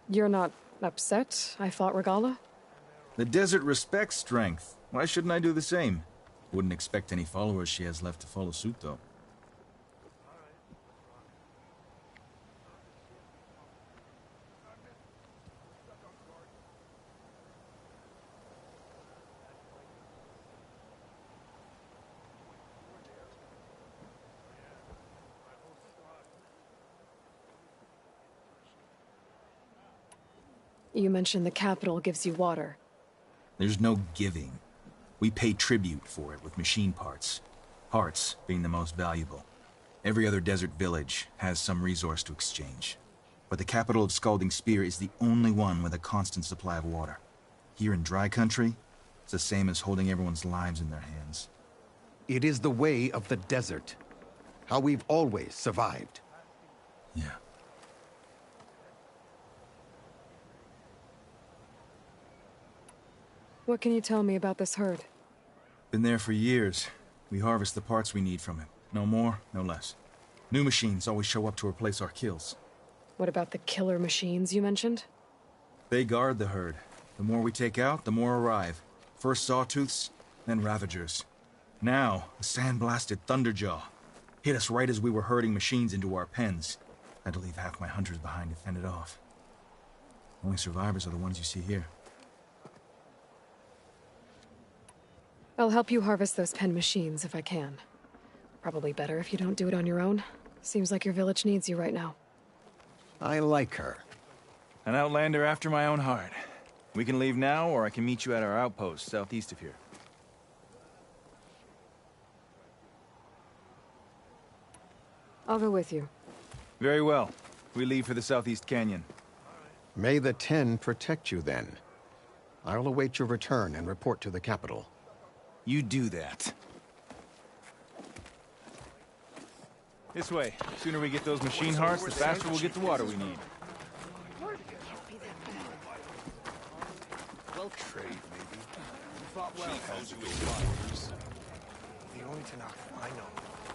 You're not upset, I thought, Regala? The desert respects strength. Why shouldn't I do the same? Wouldn't expect any followers she has left to follow suit, though. You mentioned the capital gives you water. There's no giving. We pay tribute for it with machine parts. Parts being the most valuable. Every other desert village has some resource to exchange. But the capital of Scalding Spear is the only one with a constant supply of water. Here in dry country, it's the same as holding everyone's lives in their hands. It is the way of the desert. How we've always survived. Yeah. What can you tell me about this herd? Been there for years. We harvest the parts we need from it. No more, no less. New machines always show up to replace our kills. What about the killer machines you mentioned? They guard the herd. The more we take out, the more arrive. First Sawtooths, then Ravagers. Now, a sand-blasted Thunderjaw. Hit us right as we were herding machines into our pens. Had to leave half my hunters behind to fend it off. Only survivors are the ones you see here. I'll help you harvest those pen machines if I can. Probably better if you don't do it on your own. Seems like your village needs you right now. I like her. An outlander after my own heart. We can leave now, or I can meet you at our outpost southeast of here. I'll go with you. Very well. We leave for the Southeast Canyon. May the Ten protect you then. I'll await your return and report to the capital. You do that. This way. The sooner we get those machine hearts, the faster we'll get the water we need. Well, trade, maybe. You fought well. The only Tanakh I know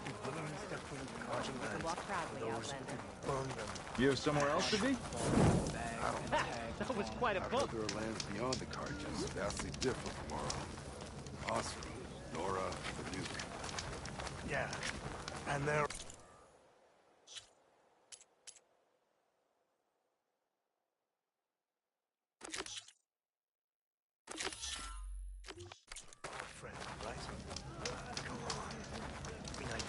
who willingly stepped foot into Khajan lands, Walk proudly, Outlander. burned them. You have somewhere else to be? That was quite a book. There are lands beyond the Kharjas, vastly different from our own. Osra, Nora, the Duke. Yeah, and they're... friend, right? Come on. Be naive.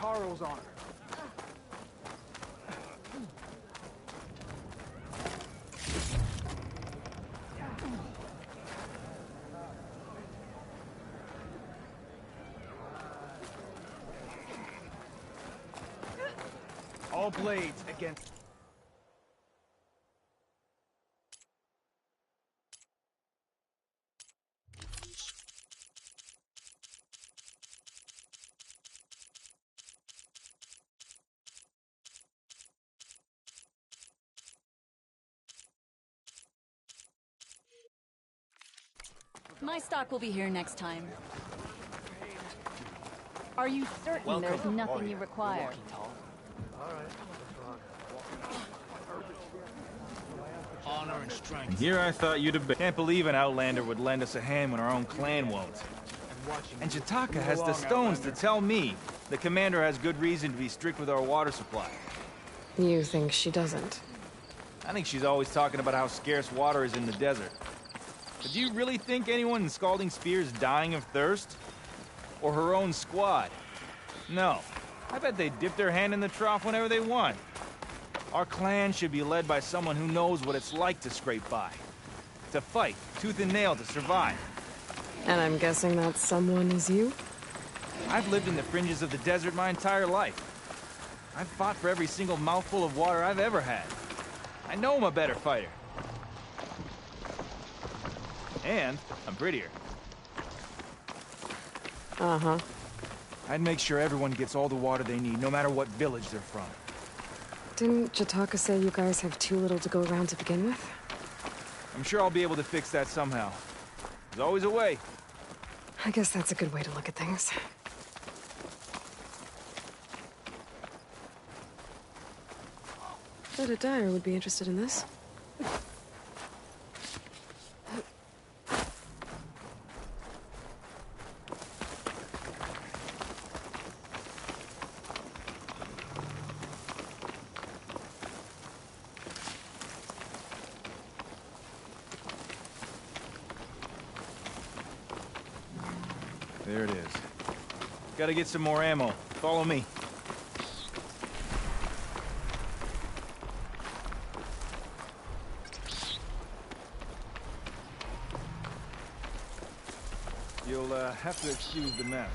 Hikaru's on her. All blades against... My stock will be here next time. Are you certain there's nothing you require? Honor and strength. And here I thought you'd have been. Can't believe an outlander would lend us a hand when our own clan won't. And Jataka has the stones to tell me the commander has good reason to be strict with our water supply. You think she doesn't? I think she's always talking about how scarce water is in the desert. But do you really think anyone in Scalding Spear is dying of thirst? Or her own squad? No. I bet they dip their hand in the trough whenever they want. Our clan should be led by someone who knows what it's like to scrape by. To fight, tooth and nail to survive. And I'm guessing that someone is you? I've lived in the fringes of the desert my entire life. I've fought for every single mouthful of water I've ever had. I know I'm a better fighter. And I'm prettier. Uh-huh. I'd make sure everyone gets all the water they need, no matter what village they're from. Didn't Jataka say you guys have too little to go around to begin with? I'm sure I'll be able to fix that somehow. There's always a way. I guess that's a good way to look at things. Bet a dyer would be interested in this. There it is. Gotta get some more ammo. Follow me. You'll have to excuse the mess.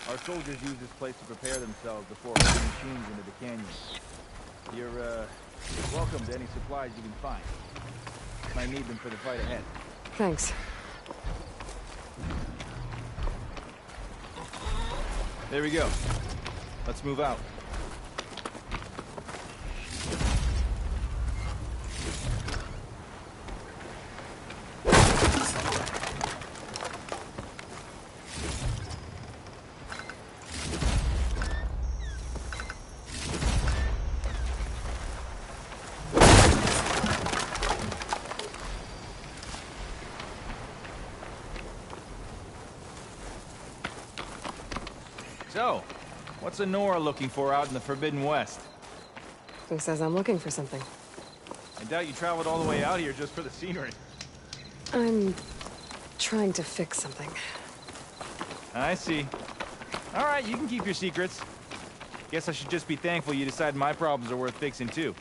Our soldiers use this place to prepare themselves before putting machines into the canyon. You're welcome to any supplies you can find. Might need them for the fight ahead. Thanks. There we go. Let's move out. So, what's Nora looking for out in the Forbidden West? Who says I'm looking for something? I doubt you traveled all the way out here just for the scenery. I'm trying to fix something. I see. All right, you can keep your secrets. Guess I should just be thankful you decide my problems are worth fixing too.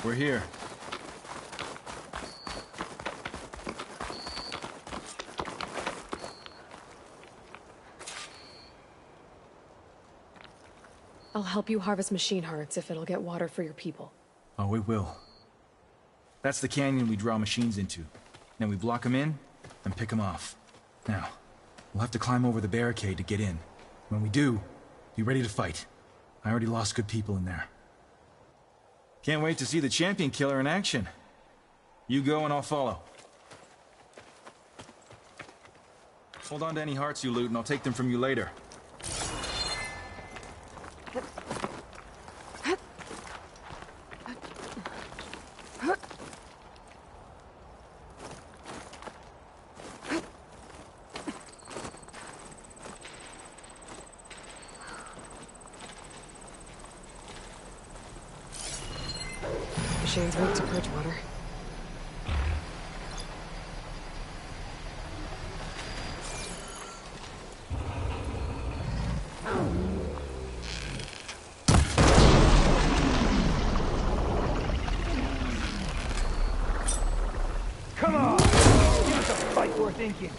We're here. I'll help you harvest machine hearts if it'll get water for your people. Oh, it will. That's the canyon we draw machines into. Then we block them in, and pick them off. Now, we'll have to climb over the barricade to get in. When we do, be ready to fight. I already lost good people in there. Can't wait to see the champion killer in action. You go and I'll follow. Hold on to any hearts you loot and I'll take them from you later. Machine's weak to purge water. Come on! Give us a fight worth inking.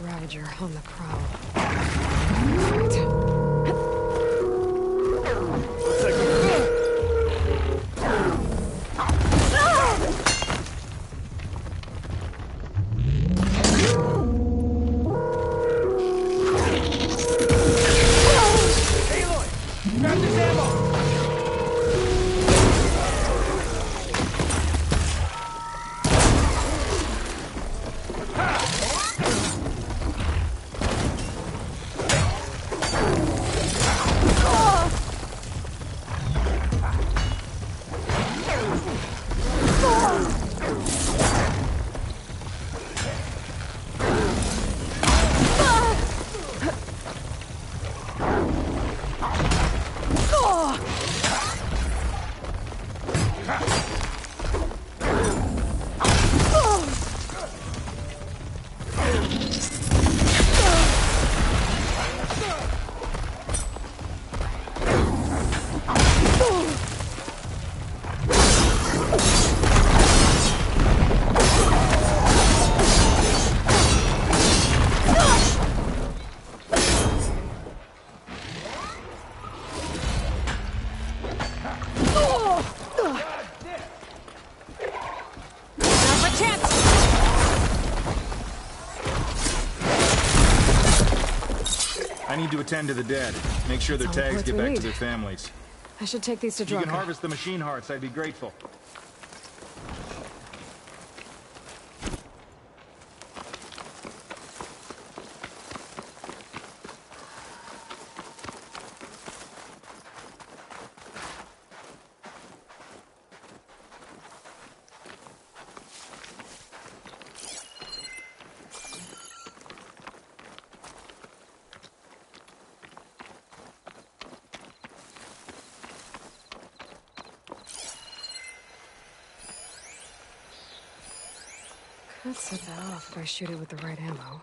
Ravager on the prowl. Perfect. Now for chance! I need to attend to the dead. Make sure their That's all the tags parts get we back need. to their families. I should take these to If you can Draka. harvest the machine hearts, I'd be grateful. Could set that off if I shoot it with the right ammo.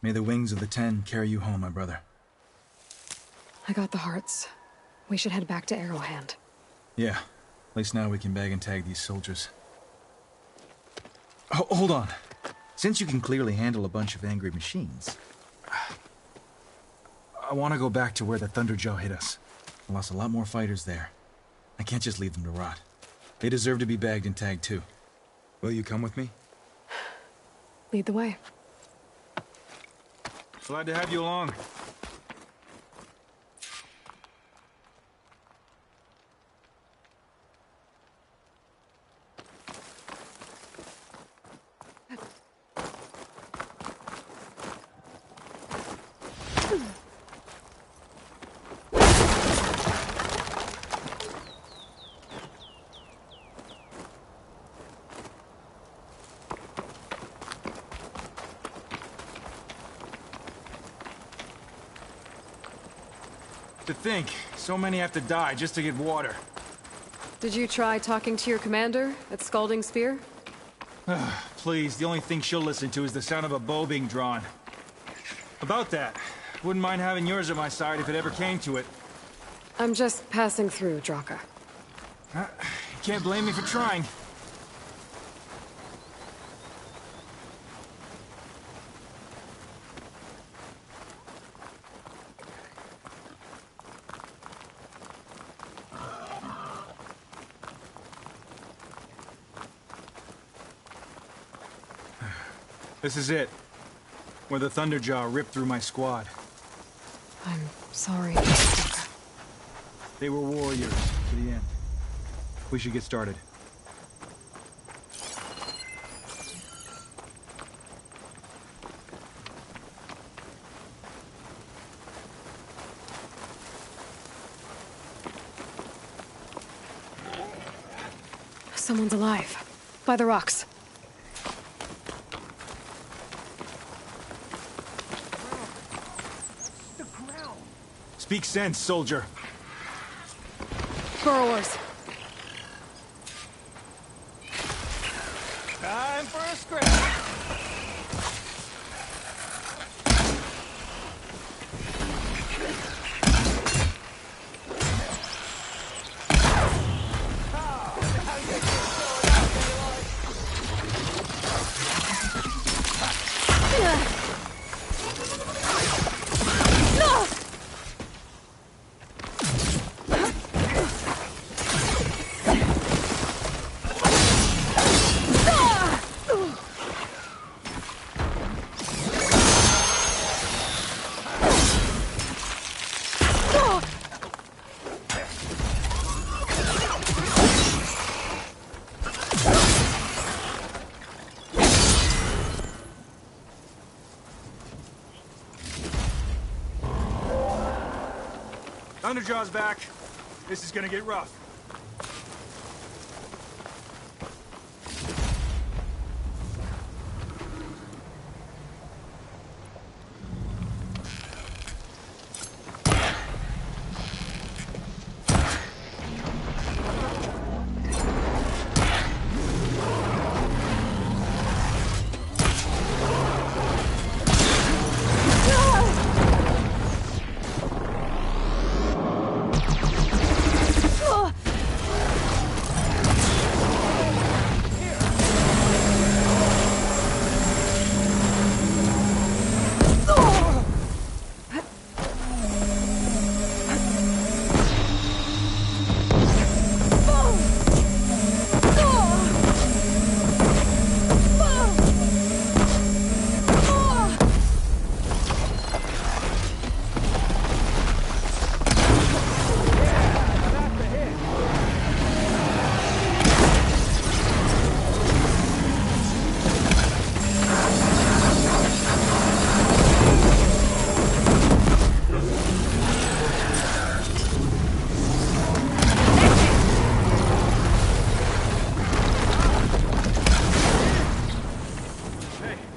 May the wings of the Ten carry you home, my brother. I got the hearts. We should head back to Arrowhand. Yeah, at least now we can bag and tag these soldiers. Hold on. Since you can clearly handle a bunch of angry machines, I want to go back to where the Thunderjaw hit us. I lost a lot more fighters there. I can't just leave them to rot. They deserve to be bagged and tagged too. Will you come with me? Lead the way. Glad to have you along. To think, so many have to die just to get water. Did you try talking to your commander at Scalding Spear? Please, the only thing she'll listen to is the sound of a bow being drawn. About that, wouldn't mind having yours at my side if it ever came to it. I'm just passing through, Draka. You can't blame me for trying. This is it. Where the Thunderjaw ripped through my squad. I'm sorry, Draka. They were warriors to the end. We should get started. Someone's alive. By the rocks. The ground. Speak sense, soldier. Burrowers. Time for a scrap. Thunderjaw's back. This is gonna get rough.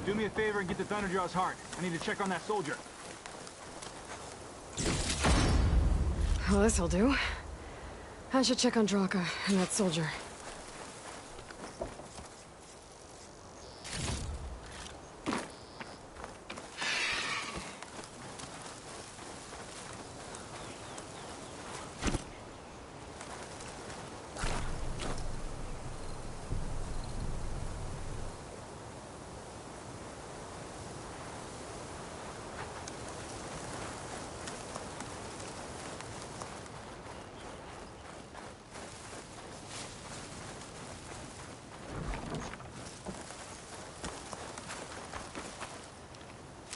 Do me a favor and get to Thunderjaw's heart. I need to check on that soldier. Well, this'll do. I should check on Draka and that soldier.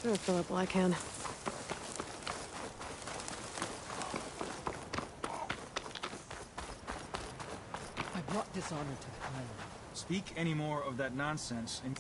I'll fill up while I can. I brought dishonor to the clan. Speak any more of that nonsense, and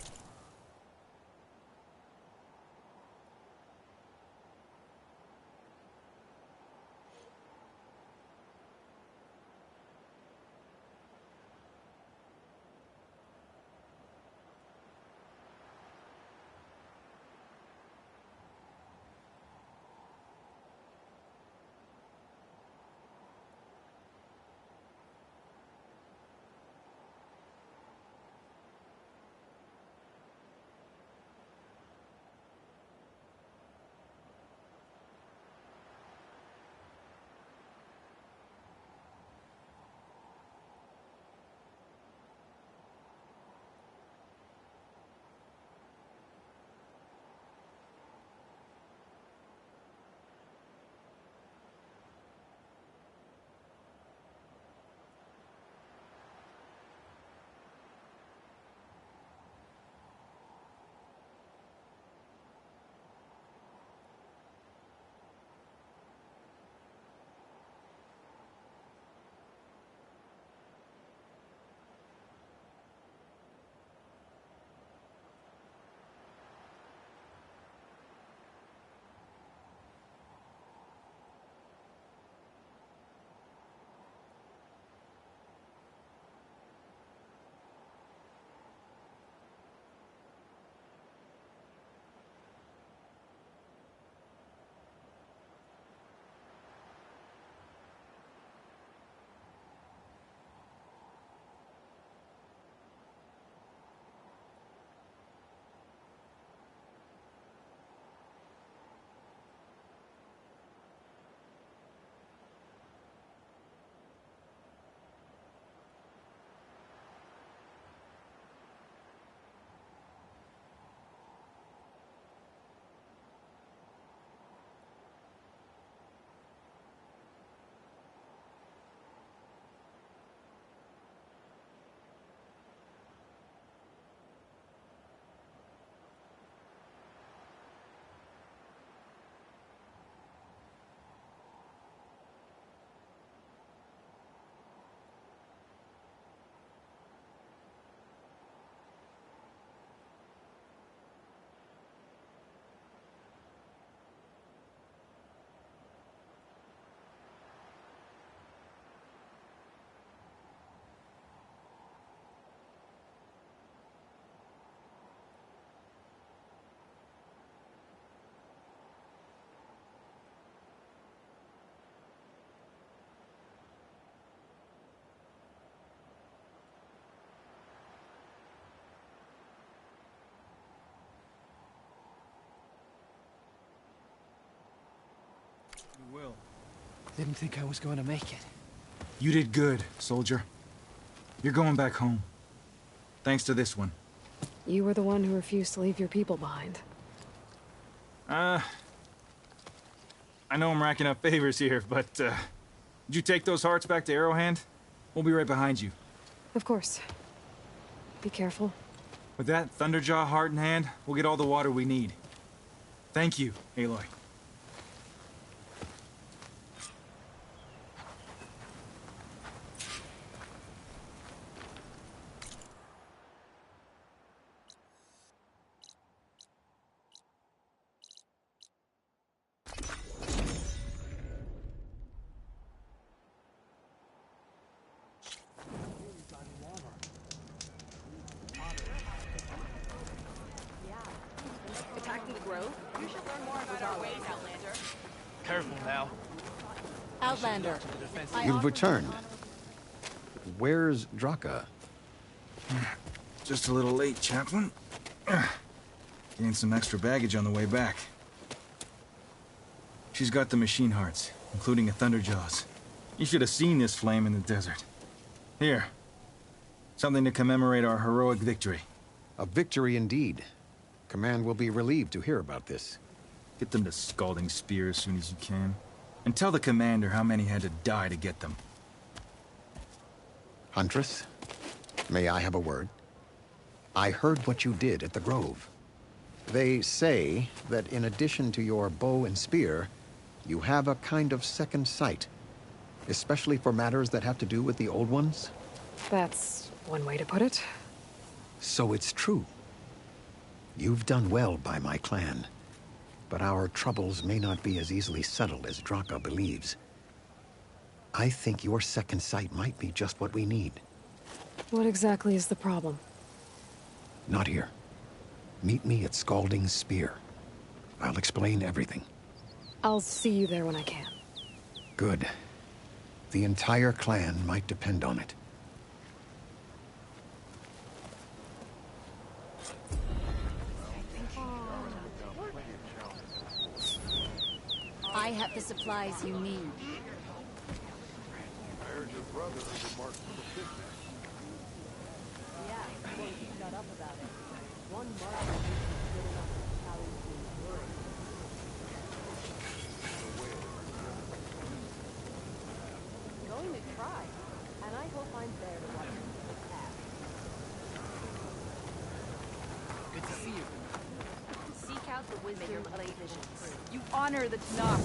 will. Didn't think I was going to make it. You did good, soldier. You're going back home. Thanks to this one. You were the one who refused to leave your people behind. I know I'm racking up favors here, but, did you take those hearts back to Arrowhand? We'll be right behind you. Of course. Be careful. With that Thunderjaw heart in hand, we'll get all the water we need. Thank you, Aloy. Attacking the grove? You should learn more about our ways, Outlander. Careful now. Outlander. You've returned. Where's Draka? Just a little late, Chaplain. Gained some extra baggage on the way back. She's got the machine hearts, including a Thunderjaws. You should have seen this flame in the desert. Here. Something to commemorate our heroic victory. A victory indeed. Command will be relieved to hear about this. Get them to Scalding Spear as soon as you can. And tell the commander how many had to die to get them. Huntress, may I have a word? I heard what you did at the Grove. They say that in addition to your bow and spear, you have a kind of second sight, especially for matters that have to do with the old ones. That's one way to put it. So it's true. You've done well by my clan, but our troubles may not be as easily settled as Draka believes. I think your second sight might be just what we need. What exactly is the problem? Not here. Meet me at Scalding Spear. I'll explain everything. I'll see you there when I can. Good. The entire clan might depend on it. I have the supplies you need. Going to try, and I hope I'm there to watch you attack. Good to see you. Seek out the wisdom of late visions. You honor the Tanakh.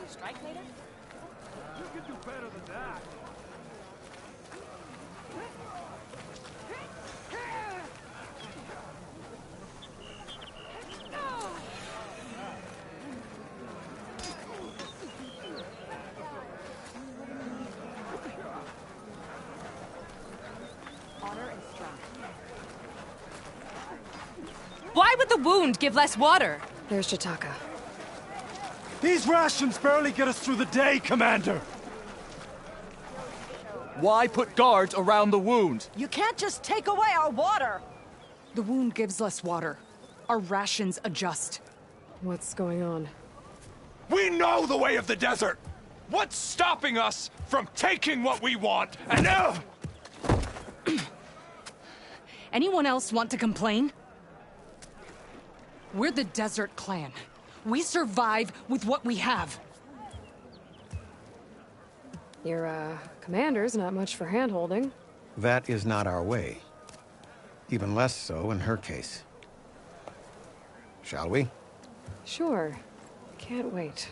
you strike later? You can do better than that. Honor and strength. Why would the wound give less water? There's Jataka. These rations barely get us through the day, Commander! Why put guards around the wound? You can't just take away our water! The wound gives less water. Our rations adjust. What's going on? We know the way of the desert! What's stopping us from taking what we want and Anyone else want to complain? We're the Desert Clan. We survive with what we have. Your, commander's not much for hand-holding. That is not our way. Even less so in her case. Shall we? Sure. Can't wait.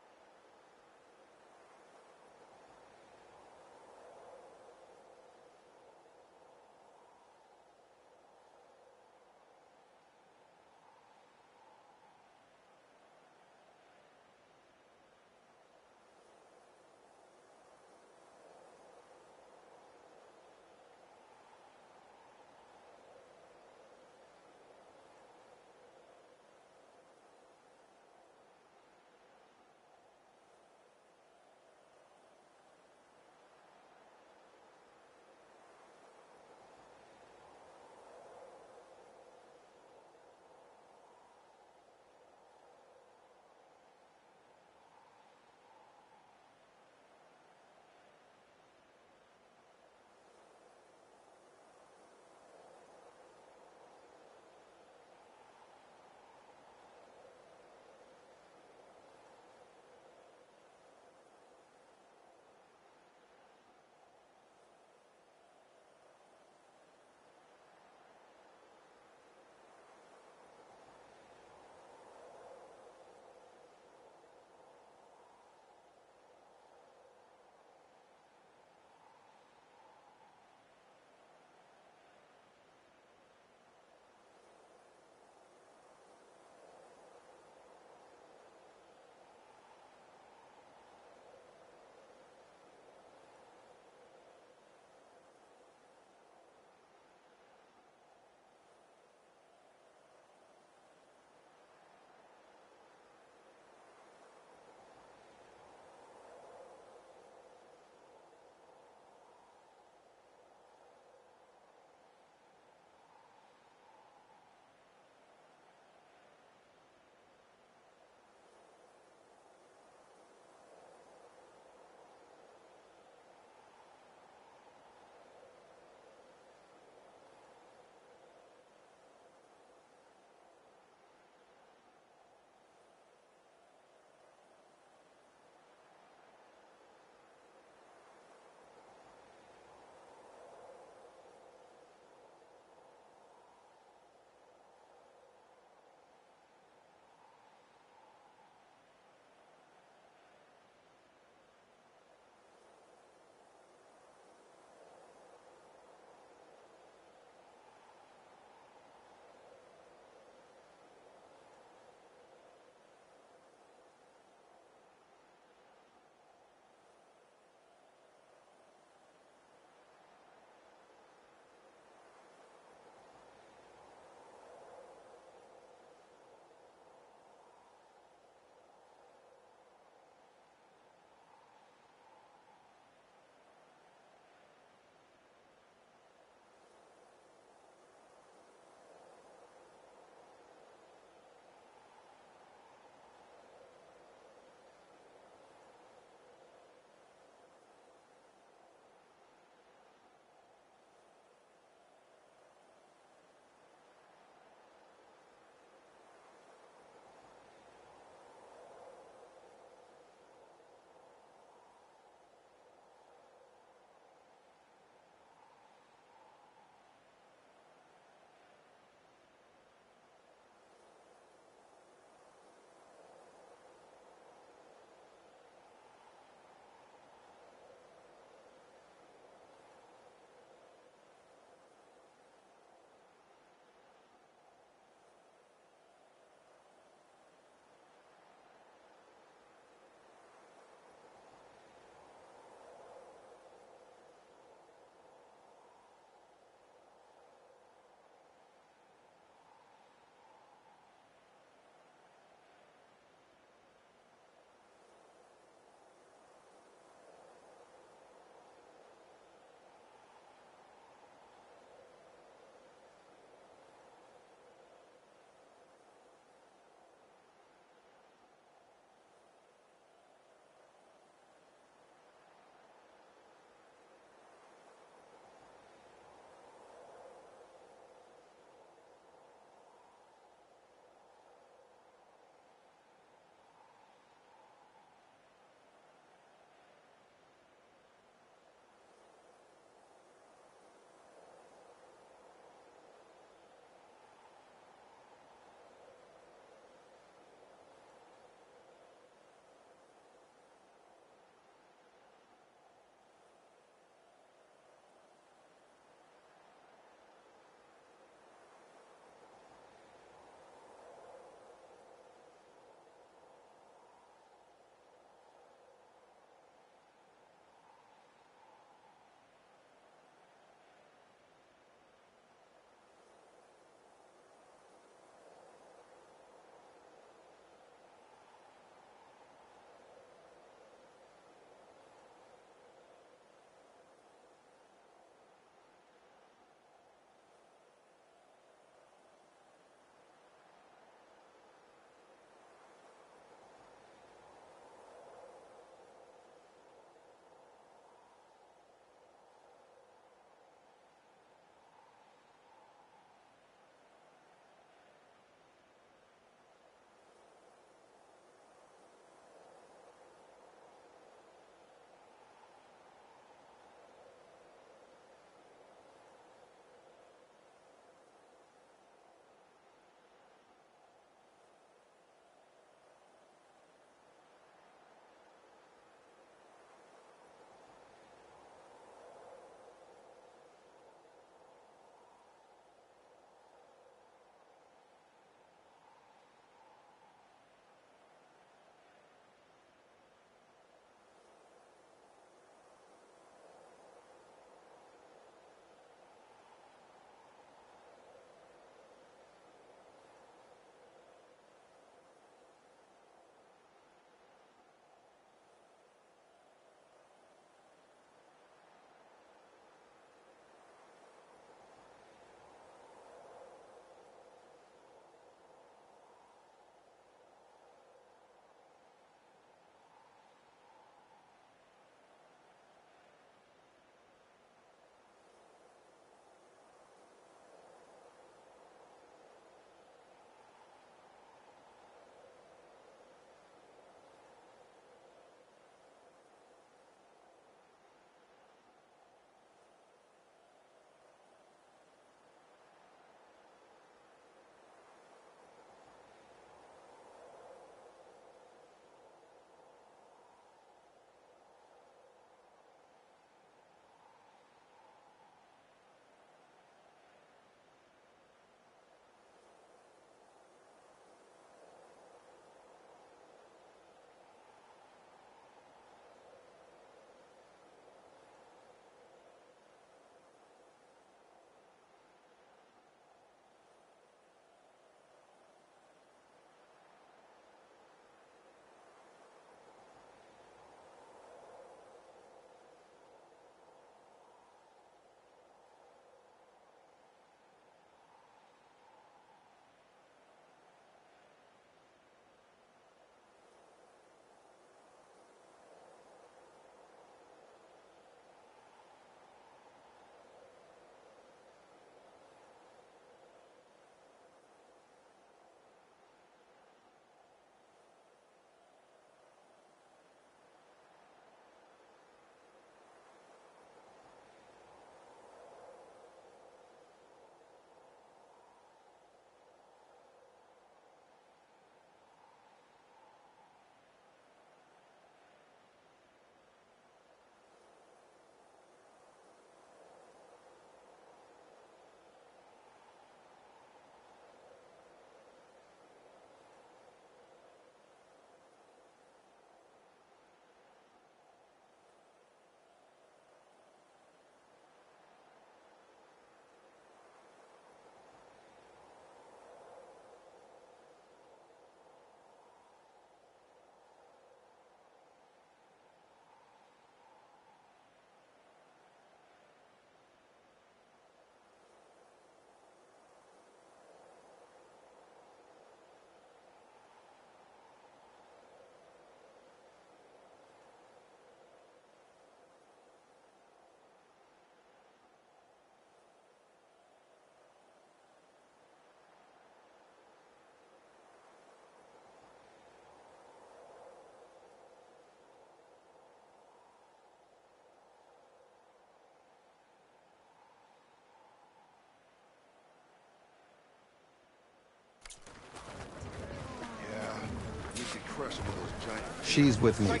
She's with me.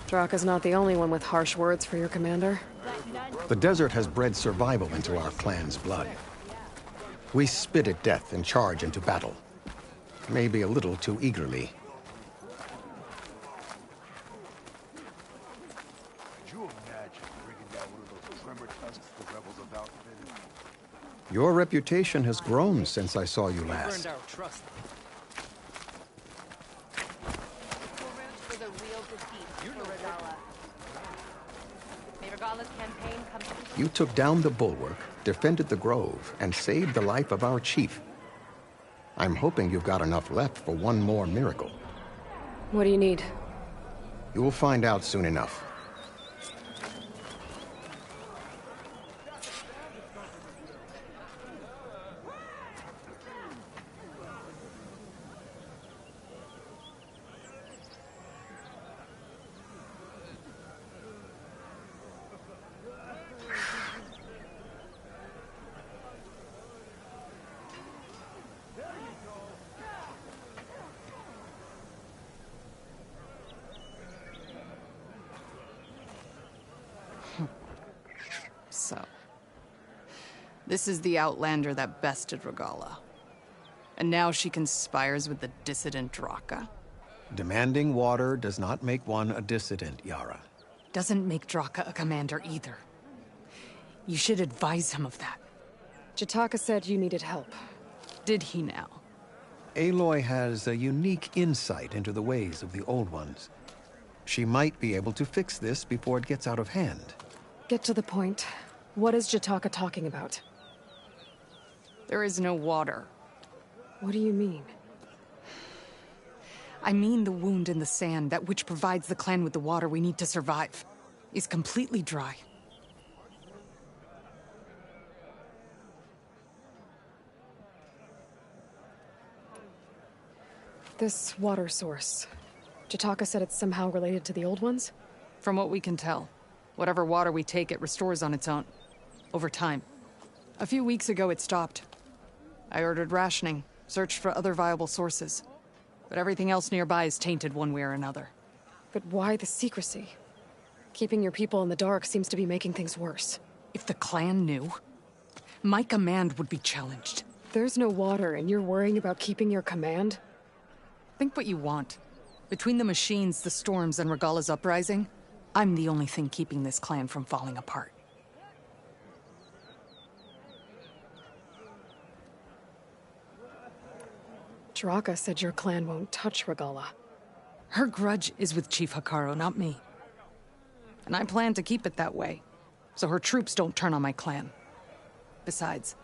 Draka's not the only one with harsh words for your commander. The desert has bred survival into our clan's blood. We spit at death and charge into battle. Maybe a little too eagerly. Could you imagine bringing down one of those tremor tusks the rebels have outfitted? Your reputation has grown since I saw you last. Was a real defeat for Regala. May Regala's campaign come to You took down the bulwark, defended the grove, and saved the life of our chief. I'm hoping you've got enough left for one more miracle. What do you need? You'll find out soon enough. So, this is the Outlander that bested Regala. And now she conspires with the dissident Draka. Demanding water does not make one a dissident, Yara. Doesn't make Draka a commander either. You should advise him of that. Jataka said you needed help. Did he now? Aloy has a unique insight into the ways of the Old Ones. She might be able to fix this before it gets out of hand. Get to the point. What is Jataka talking about? There is no water. What do you mean? I mean the wound in the sand, that which provides the clan with the water we need to survive, is completely dry. This water source. Jataka said it's somehow related to the Old Ones? From what we can tell, whatever water we take, it restores on its own. Over time. A few weeks ago, it stopped. I ordered rationing, searched for other viable sources. But everything else nearby is tainted one way or another. But why the secrecy? Keeping your people in the dark seems to be making things worse. If the clan knew, my command would be challenged. There's no water, and you're worrying about keeping your command? Think what you want. Between the machines, the storms, and Regala's uprising, I'm the only thing keeping this clan from falling apart. Draka said your clan won't touch Regala. Her grudge is with Chief Hekarro, not me. And I plan to keep it that way, so her troops don't turn on my clan. Besides,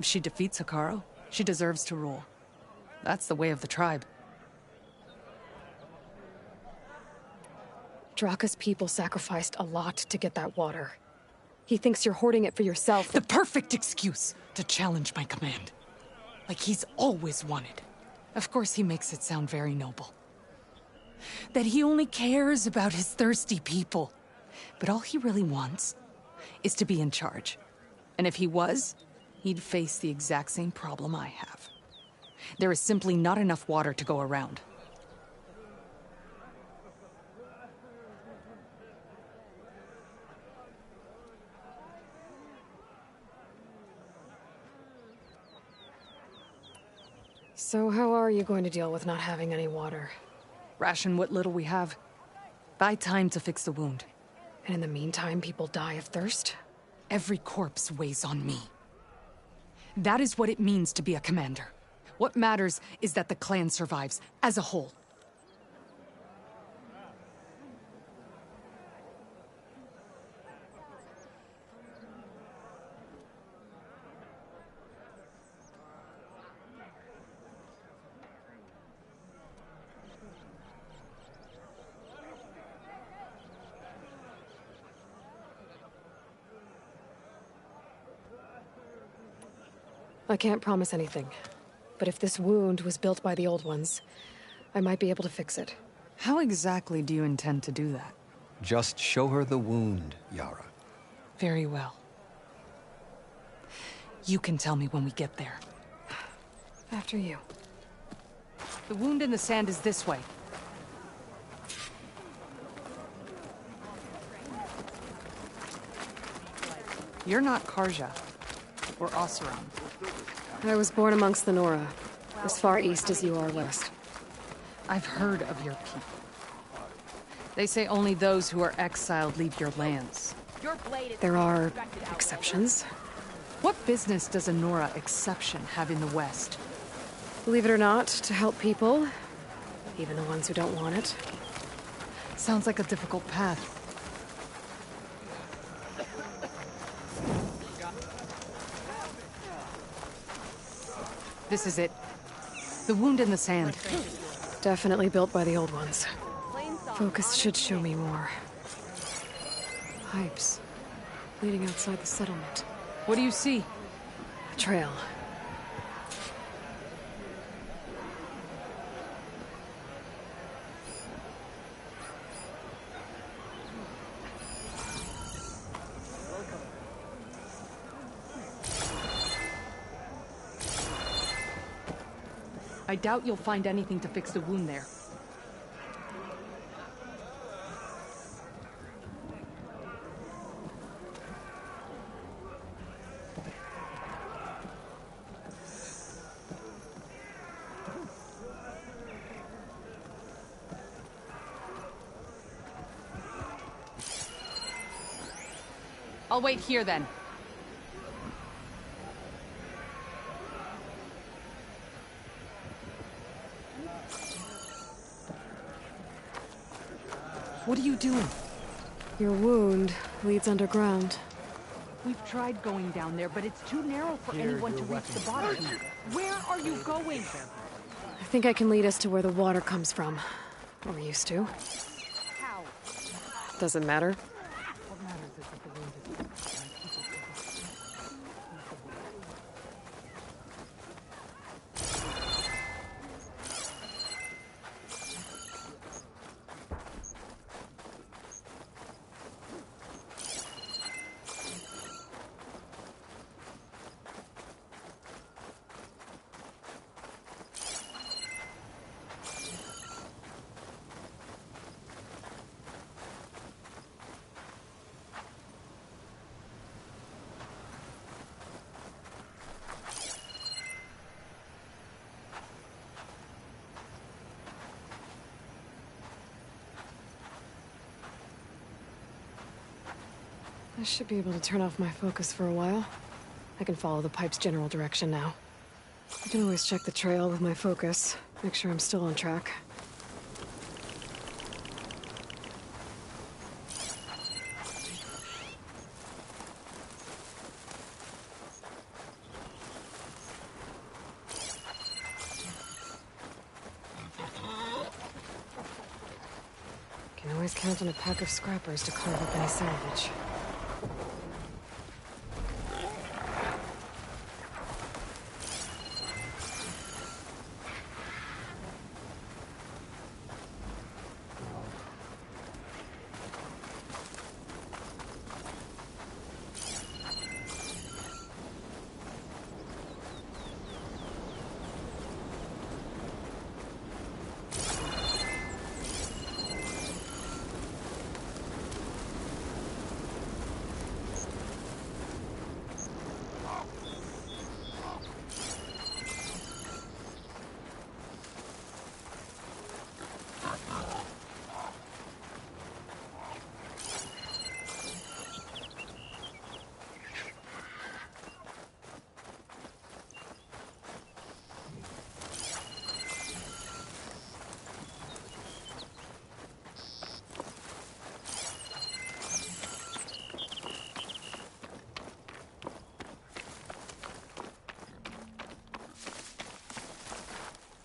if she defeats Hekarro, she deserves to rule. That's the way of the tribe. Draka's people sacrificed a lot to get that water. He thinks you're hoarding it for yourself. The perfect excuse to challenge my command. Like he's always wanted. Of course he makes it sound very noble. That he only cares about his thirsty people. But all he really wants is to be in charge. And if he was, he'd face the exact same problem I have. There is simply not enough water to go around. So how are you going to deal with not having any water? Ration what little we have. Buy time to fix the wound. And in the meantime, people die of thirst? Every corpse weighs on me. That is what it means to be a commander. What matters is that the clan survives, as a whole. I can't promise anything. But if this wound was built by the Old Ones, I might be able to fix it. How exactly do you intend to do that? Just show her the wound, Yara. Very well. You can tell me when we get there. After you. The wound in the sand is this way. You're not Karja. Or Oseram. I was born amongst the Nora, as far east as you are west. I've heard of your people. They say only those who are exiled leave your lands. There are exceptions. What business does a Nora exception have in the West? Believe it or not, to help people, even the ones who don't want it. Sounds like a difficult path. This is it. The wound in the sand. Definitely built by the old ones. Focus should show me more. Pipes. Leading outside the settlement. What do you see? A trail. I doubt you'll find anything to fix the wound there. I'll wait here then. What are you doing? Your wound leads underground. We've tried going down there, but it's too narrow for anyone to reach the bottom. Where are you going? I think I can lead us to where the water comes from. Or used to. How? Doesn't matter. What matters is that the wound is fixed and people I should be able to turn off my focus for a while. I can follow the pipe's general direction now. I can always check the trail with my focus, make sure I'm still on track. Can always count on a pack of scrappers to carve up any salvage.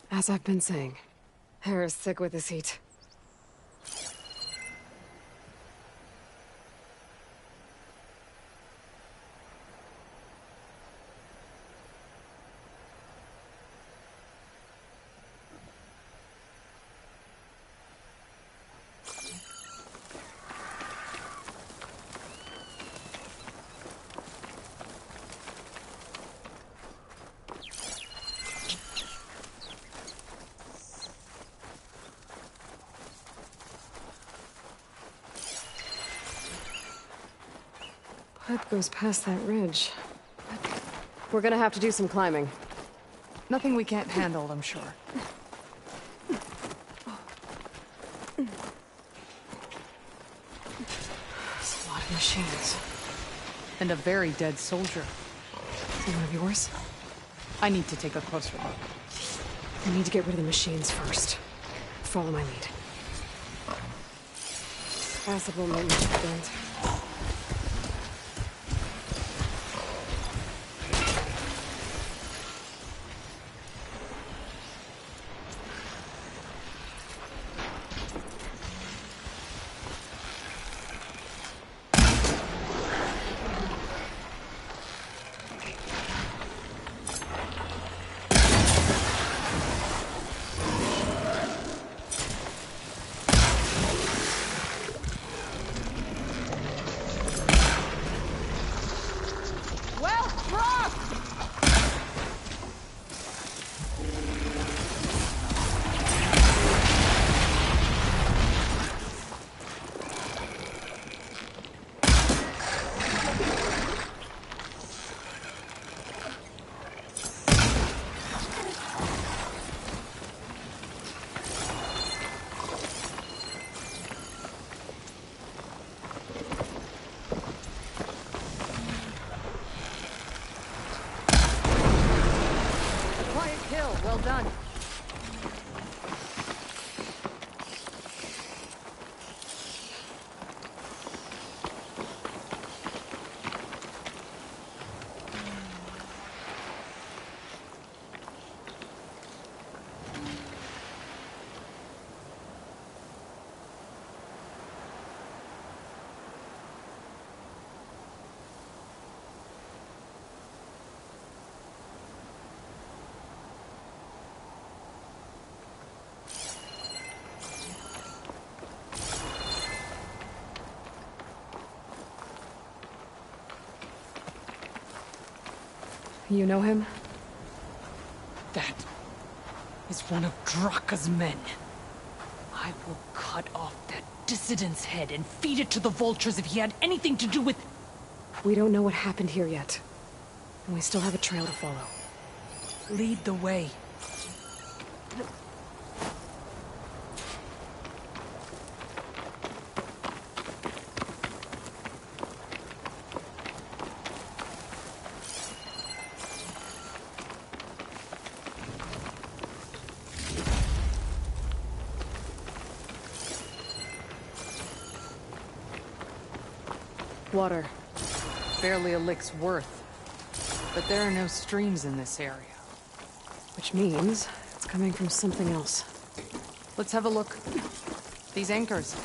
As I've been saying, hair is thick with this heat. Pipe goes past that ridge. We're gonna have to do some climbing. Nothing we can't handle, I'm sure. There's a lot of machines. And a very dead soldier. Is he one of yours? I need to take a closer look. We need to get rid of the machines first. Follow my lead. Passable maintenance vent. Well done. You know him? That is one of Draka's men. I will cut off that dissident's head and feed it to the vultures if he had anything to do with... We don't know what happened here yet. And we still have a trail to follow. Lead the way. Water. Barely a lick's worth. But there are no streams in this area. Which means it's coming from something else. Let's have a look. These anchors.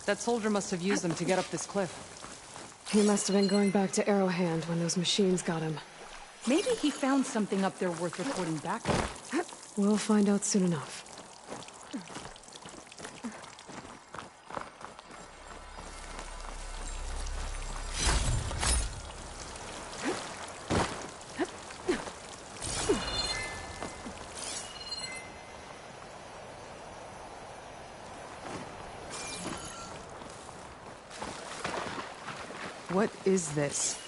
That soldier must have used them to get up this cliff. He must have been going back to Arrowhand when those machines got him. Maybe he found something up there worth reporting back on. We'll find out soon enough. What is this?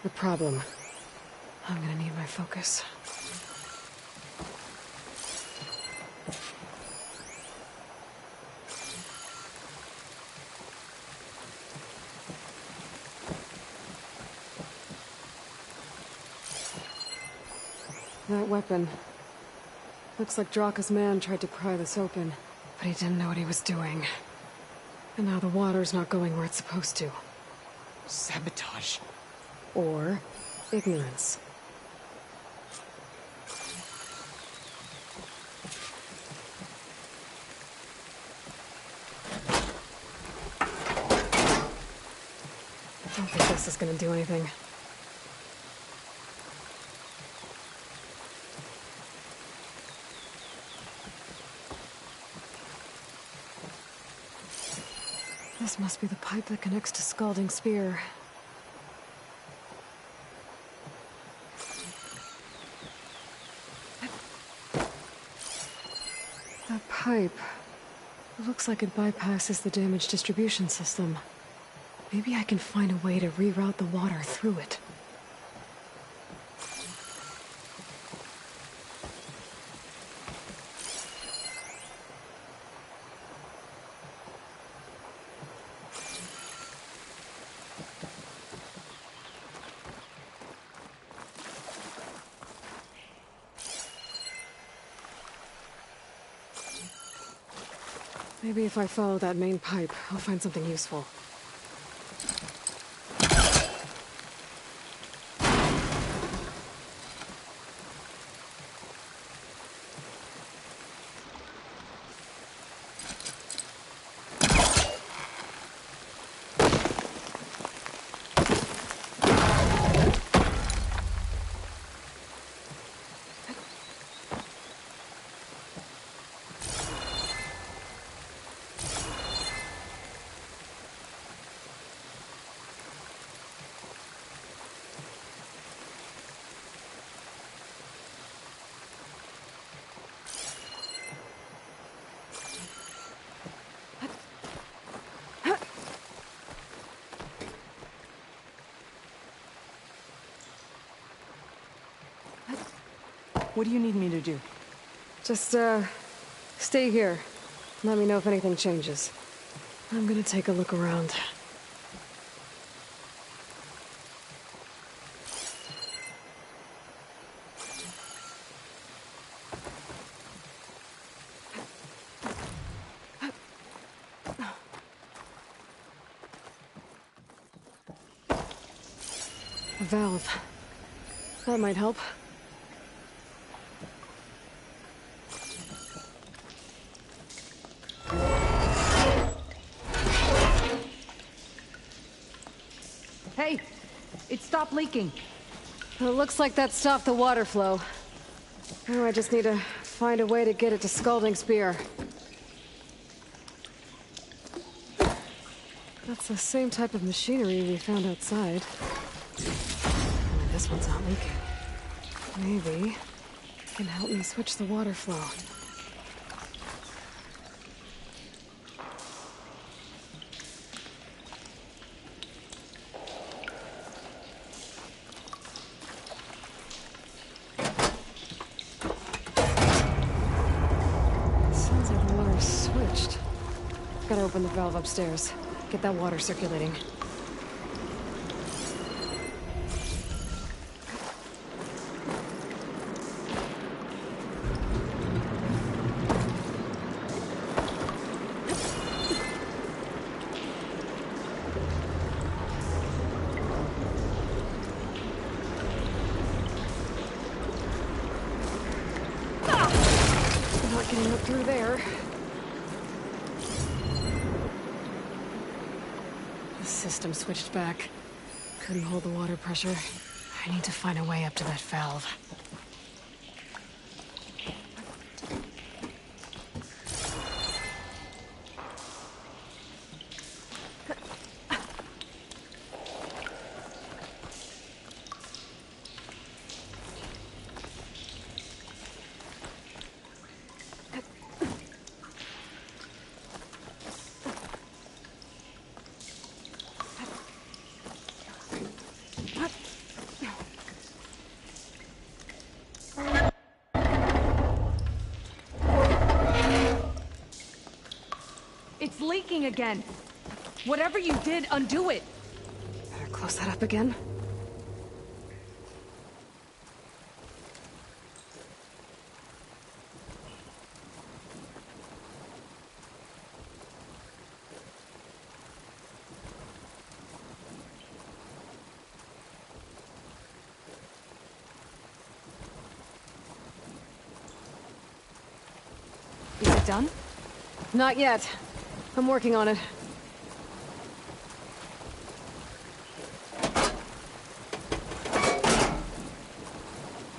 The problem. I'm gonna need my focus. That weapon. Looks like Draka's man tried to pry this open, but he didn't know what he was doing. And now the water's not going where it's supposed to. Sabotage. Or ignorance. I don't think this is gonna do anything. This must be the pipe that connects to Scalding Spear. That pipe. It looks like it bypasses the damaged distribution system. Maybe I can find a way to reroute the water through it. Maybe if I follow that main pipe, I'll find something useful. What do you need me to do? Just, stay here. Let me know if anything changes. I'm gonna take a look around. A valve. That might help. Hey! It stopped leaking. It looks like that stopped the water flow. Now I just need to find a way to get it to Scalding Spear. That's the same type of machinery we found outside. Only this one's not leaking. Maybe it can help me switch the water flow. Sounds like the water's switched. Gotta open the valve upstairs. Get that water circulating. Not getting up through there. The system switched back. Couldn't hold the water pressure. I need to find a way up to that valve. It's leaking again. Whatever you did, undo it. Better close that up again. Is it done? Not yet. I'm working on it.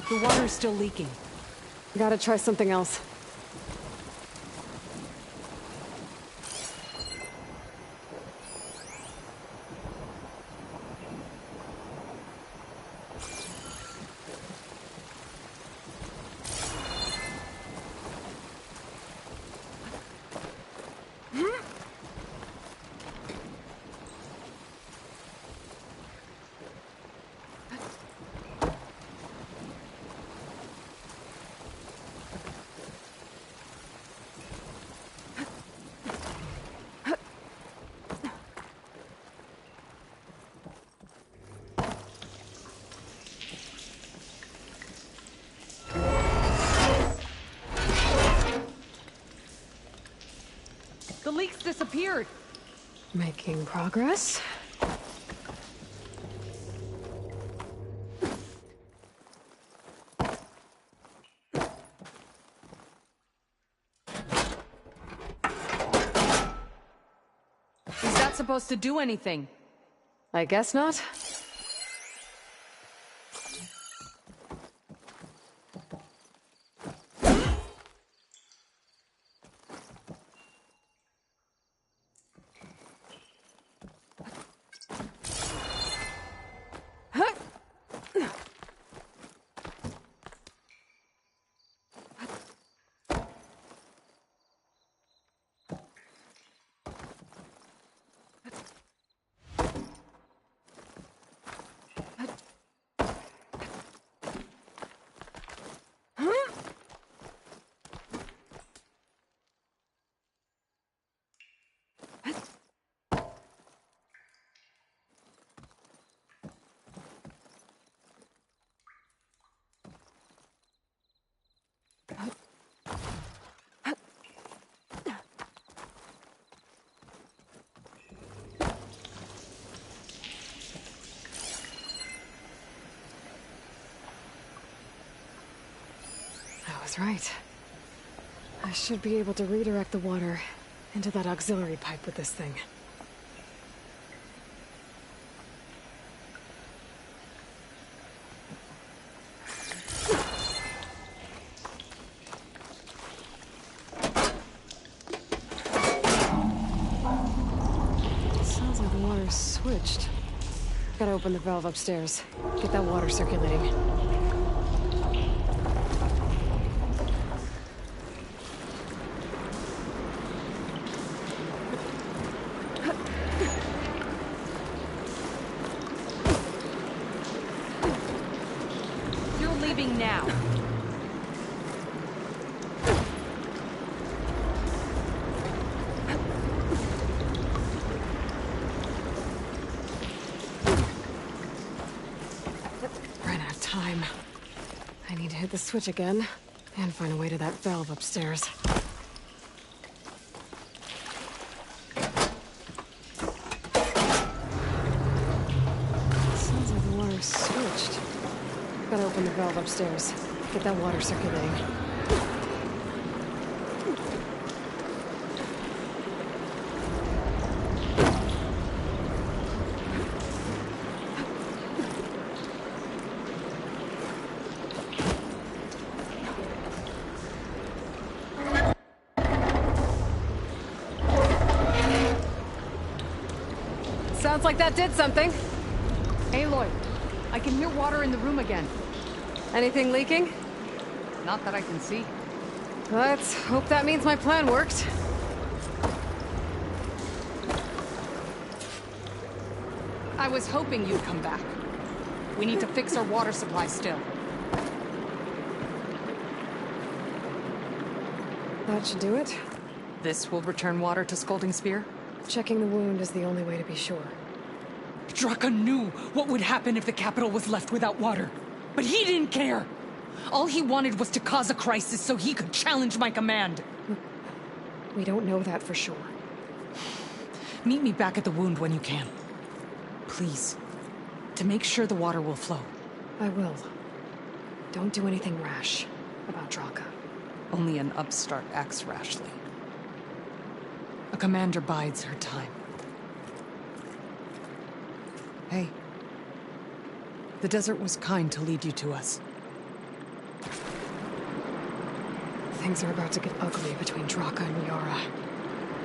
The water's still leaking. Gotta try something else. disappeared. Making progress. Is that supposed to do anything? I guess not. I was right. I should be able to redirect the water into that auxiliary pipe with this thing. Sounds like the water's switched. Gotta open the valve upstairs. Get that water circulating. Now. Ran out of time. I need to hit the switch again and find a way to that valve upstairs. Sounds like the water's switched. Gotta open the valve upstairs. Get that water circulating. Sounds like that did something. Aloy, I can hear water in the room again. Anything leaking? Not that I can see. Let's hope that means my plan worked. I was hoping you'd come back. We need to fix our water supply still. That should do it. This will return water to Scolding Spear? Checking the wound is the only way to be sure. Draka knew what would happen if the capital was left without water. But he didn't care! All he wanted was to cause a crisis so he could challenge my command. We don't know that for sure. Meet me back at the wound when you can. Please. To make sure the water will flow. I will. Don't do anything rash about Draka. Only an upstart acts rashly. A commander bides her time. Hey. The desert was kind to lead you to us. Things are about to get ugly between Draka and Yara.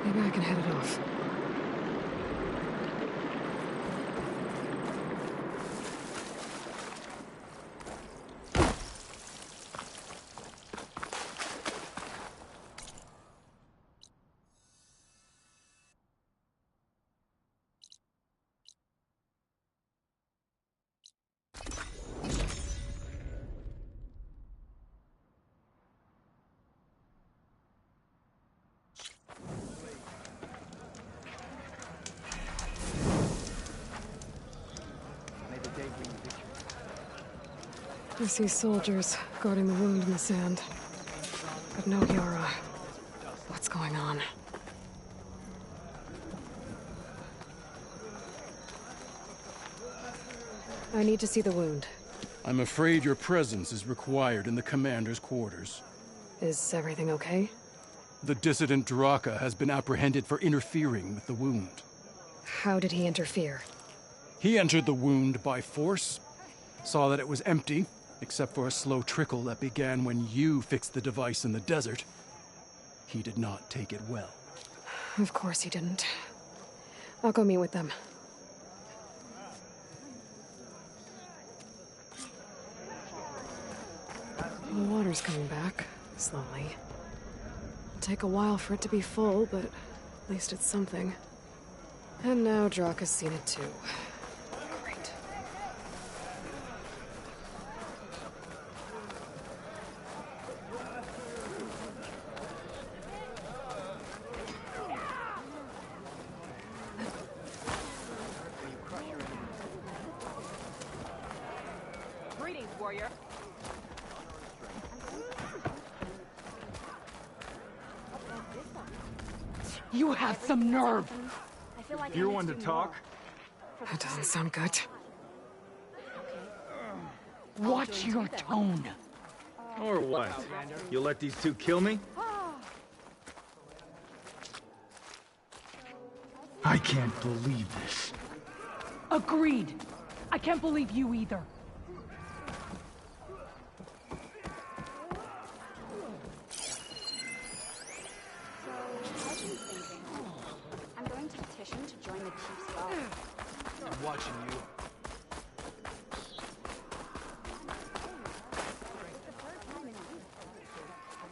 Maybe I can head it off. I see soldiers guarding the wound in the sand. But no Yara. What's going on? I need to see the wound. I'm afraid your presence is required in the commander's quarters. Is everything okay? The dissident Draka has been apprehended for interfering with the wound. How did he interfere? He entered the wound by force, saw that it was empty, except for a slow trickle that began when you fixed the device in the desert. He did not take it well. Of course he didn't. I'll go meet with them. The water's coming back, slowly. It'll take a while for it to be full, but at least it's something. And now Draka's seen it too. Great. Greetings, warrior. You have some nerve. You're one to talk? That doesn't sound good. Watch your tone. Or what? You'll let these two kill me? I can't believe this. Agreed. I can't believe you either. I'm going to petition to join the Chief's law. I'm watching you.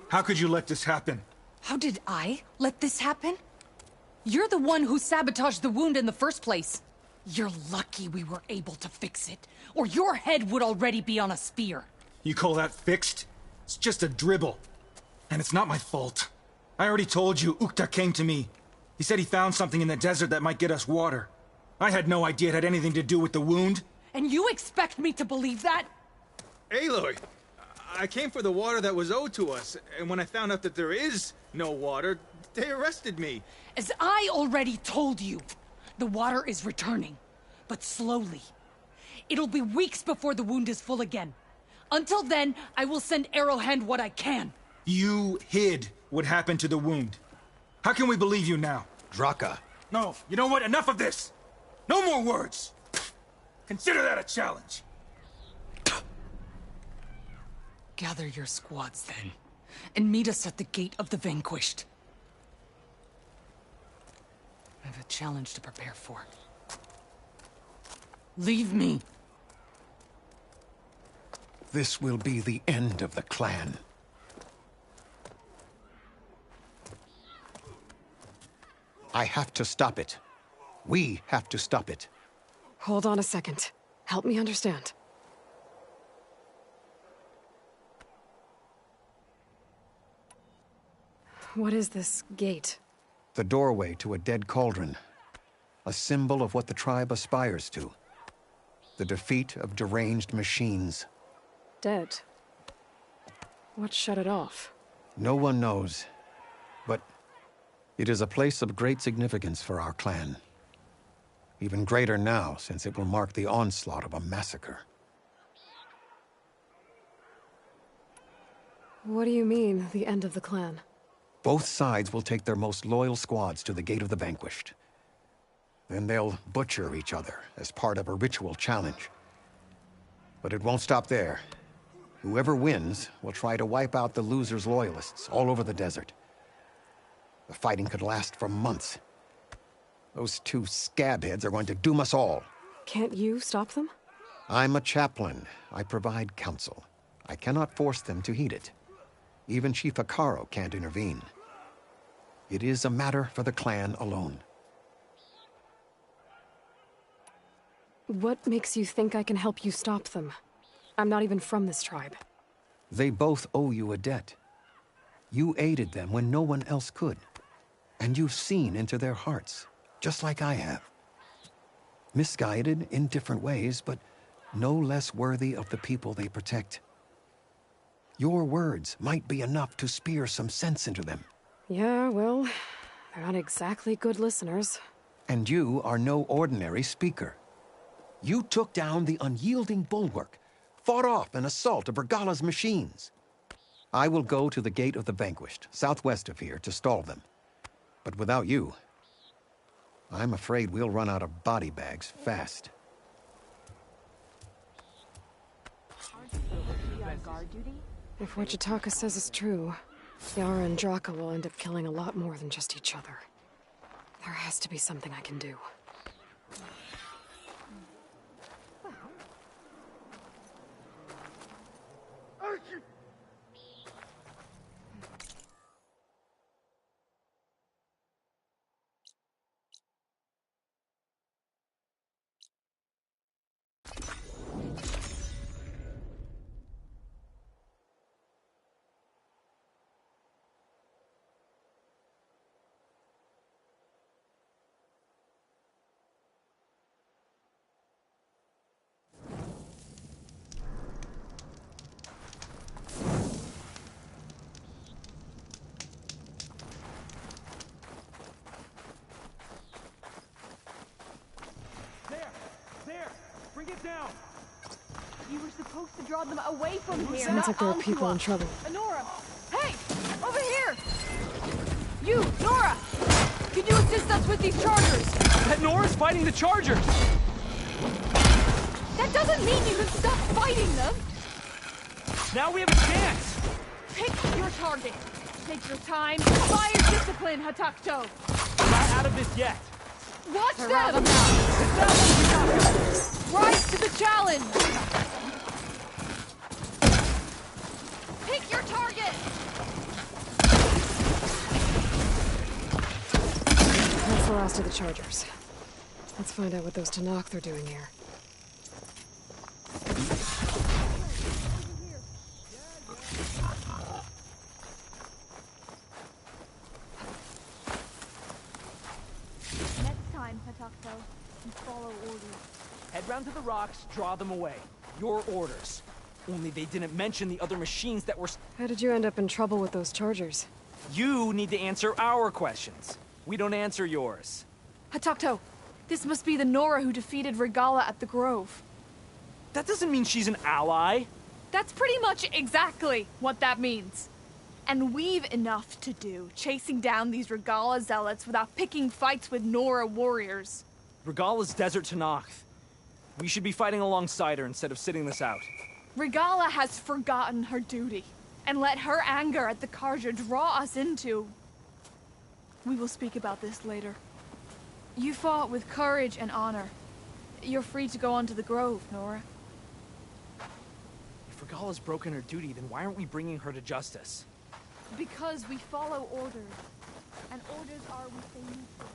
How could you let this happen? How did I let this happen? You're the one who sabotaged the wound in the first place. You're lucky we were able to fix it, or your head would already be on a spear. You call that fixed? It's just a dribble. And it's not my fault. I already told you, Ukta came to me. He said he found something in the desert that might get us water. I had no idea it had anything to do with the wound. And you expect me to believe that? Aloy, I came for the water that was owed to us, and when I found out that there is no water, they arrested me. As I already told you, the water is returning, but slowly. It'll be weeks before the wound is full again. Until then, I will send Arrowhand what I can. You hid what happened to the wound. How can we believe you now? Draka. No, you know what? Enough of this! No more words! Consider that a challenge. Gather your squads then, and meet us at the Gate of the Vanquished. I have a challenge to prepare for. Leave me. This will be the end of the clan. I have to stop it. We have to stop it. Hold on a second. Help me understand. What is this gate? The doorway to a dead cauldron. A symbol of what the tribe aspires to. The defeat of deranged machines. Dead. What shut it off? No one knows. But it is a place of great significance for our clan. Even greater now, since it will mark the onslaught of a massacre. What do you mean, the end of the clan? Both sides will take their most loyal squads to the Gate of the Vanquished. Then they'll butcher each other as part of a ritual challenge. But it won't stop there. Whoever wins will try to wipe out the loser's loyalists all over the desert. The fighting could last for months. Those two scabheads are going to doom us all. Can't you stop them? I'm a chaplain. I provide counsel. I cannot force them to heed it. Even Chief Hekarro can't intervene. It is a matter for the clan alone. What makes you think I can help you stop them? I'm not even from this tribe. They both owe you a debt. You aided them when no one else could. And you've seen into their hearts, just like I have. Misguided in different ways, but no less worthy of the people they protect. Your words might be enough to spear some sense into them. Yeah, well, they're not exactly good listeners. And you are no ordinary speaker. You took down the unyielding bulwark, fought off an assault of Regala's machines. I will go to the Gate of the Vanquished, southwest of here, to stall them. But without you, I'm afraid we'll run out of body bags fast. If what Jataka says is true, Yara and Draka will end up killing a lot more than just each other. There has to be something I can do. Bring it down! You were supposed to draw them away from here. Sounds like there are people in trouble. Nora! Hey! Over here! You, Nora! Can you assist us with these chargers? That Nora's fighting the Chargers! That doesn't mean you can stop fighting them! Now we have a chance! Pick your target. Take your time. Fire discipline, Hatakto! We're not out of this yet. Watch them! Rise to the challenge! Pick your target! That's the last of the Chargers. Let's find out what those Tenakth are doing here. And follow orders. Head round to the rocks, draw them away. Your orders. Only they didn't mention the other machines that were... How did you end up in trouble with those Chargers? You need to answer our questions. We don't answer yours. Hatakto, this must be the Nora who defeated Regala at the Grove. That doesn't mean she's an ally. That's pretty much exactly what that means. And we've enough to do, chasing down these Regala zealots without picking fights with Nora warriors. Regala's Desert Tenakth. We should be fighting alongside her instead of sitting this out. Regala has forgotten her duty, and let her anger at the Carja draw us into... We will speak about this later. You fought with courage and honor. You're free to go on to the Grove, Nora. If Regala's broken her duty, then why aren't we bringing her to justice? Because we follow orders, and orders are what they need to be.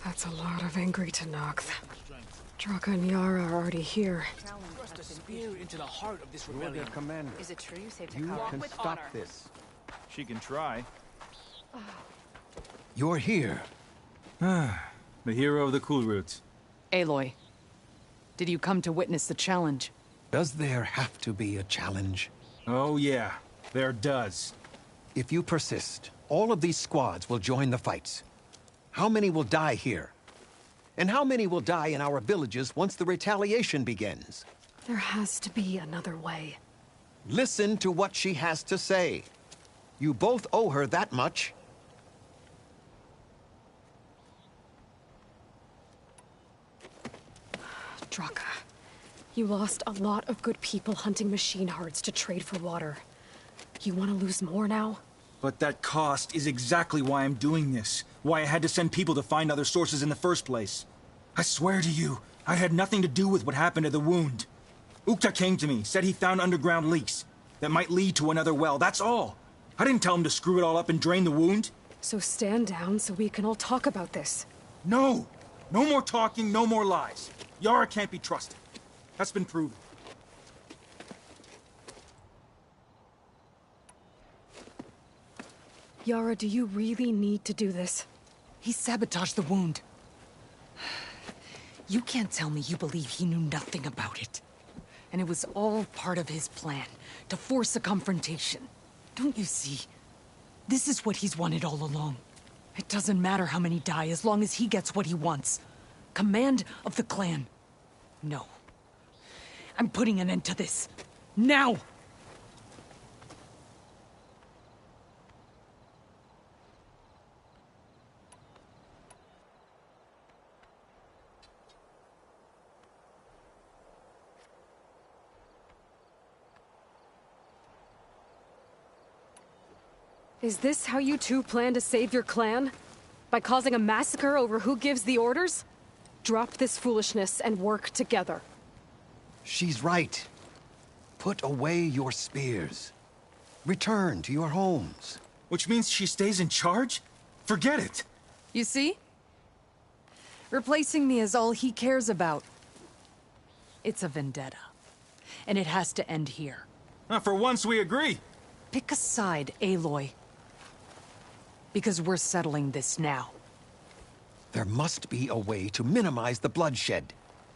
That's a lot of angry Tenakth. Draka and Yara are already here. Thrust a spear into the heart of this rebellion. You're their commander. Is it true you saved You Takara? can stop this. She can try. You're here. The hero of the Cool Roots. Aloy, did you come to witness the challenge? Does there have to be a challenge? Oh yeah. There does. If you persist, all of these squads will join the fights. How many will die here? And how many will die in our villages once the retaliation begins? There has to be another way. Listen to what she has to say. You both owe her that much. Draka, you lost a lot of good people hunting machine hearts to trade for water. You want to lose more now? But that cost is exactly why I'm doing this. Why I had to send people to find other sources in the first place. I swear to you, I had nothing to do with what happened to the wound. Ukta came to me, said he found underground leaks that might lead to another well, that's all. I didn't tell him to screw it all up and drain the wound. So stand down so we can all talk about this. No! No more talking, no more lies. Yara can't be trusted. That's been proven. Yara, do you really need to do this? He sabotaged the wound. You can't tell me you believe he knew nothing about it. And it was all part of his plan, to force a confrontation. Don't you see? This is what he's wanted all along. It doesn't matter how many die as long as he gets what he wants. Command of the clan. No. I'm putting an end to this. Now! Is this how you two plan to save your clan? By causing a massacre over who gives the orders? Drop this foolishness and work together. She's right. Put away your spears. Return to your homes. Which means she stays in charge? Forget it. You see? Replacing me is all he cares about. It's a vendetta. And it has to end here. For once we agree. Pick a side, Aloy. Because we're settling this now. There must be a way to minimize the bloodshed.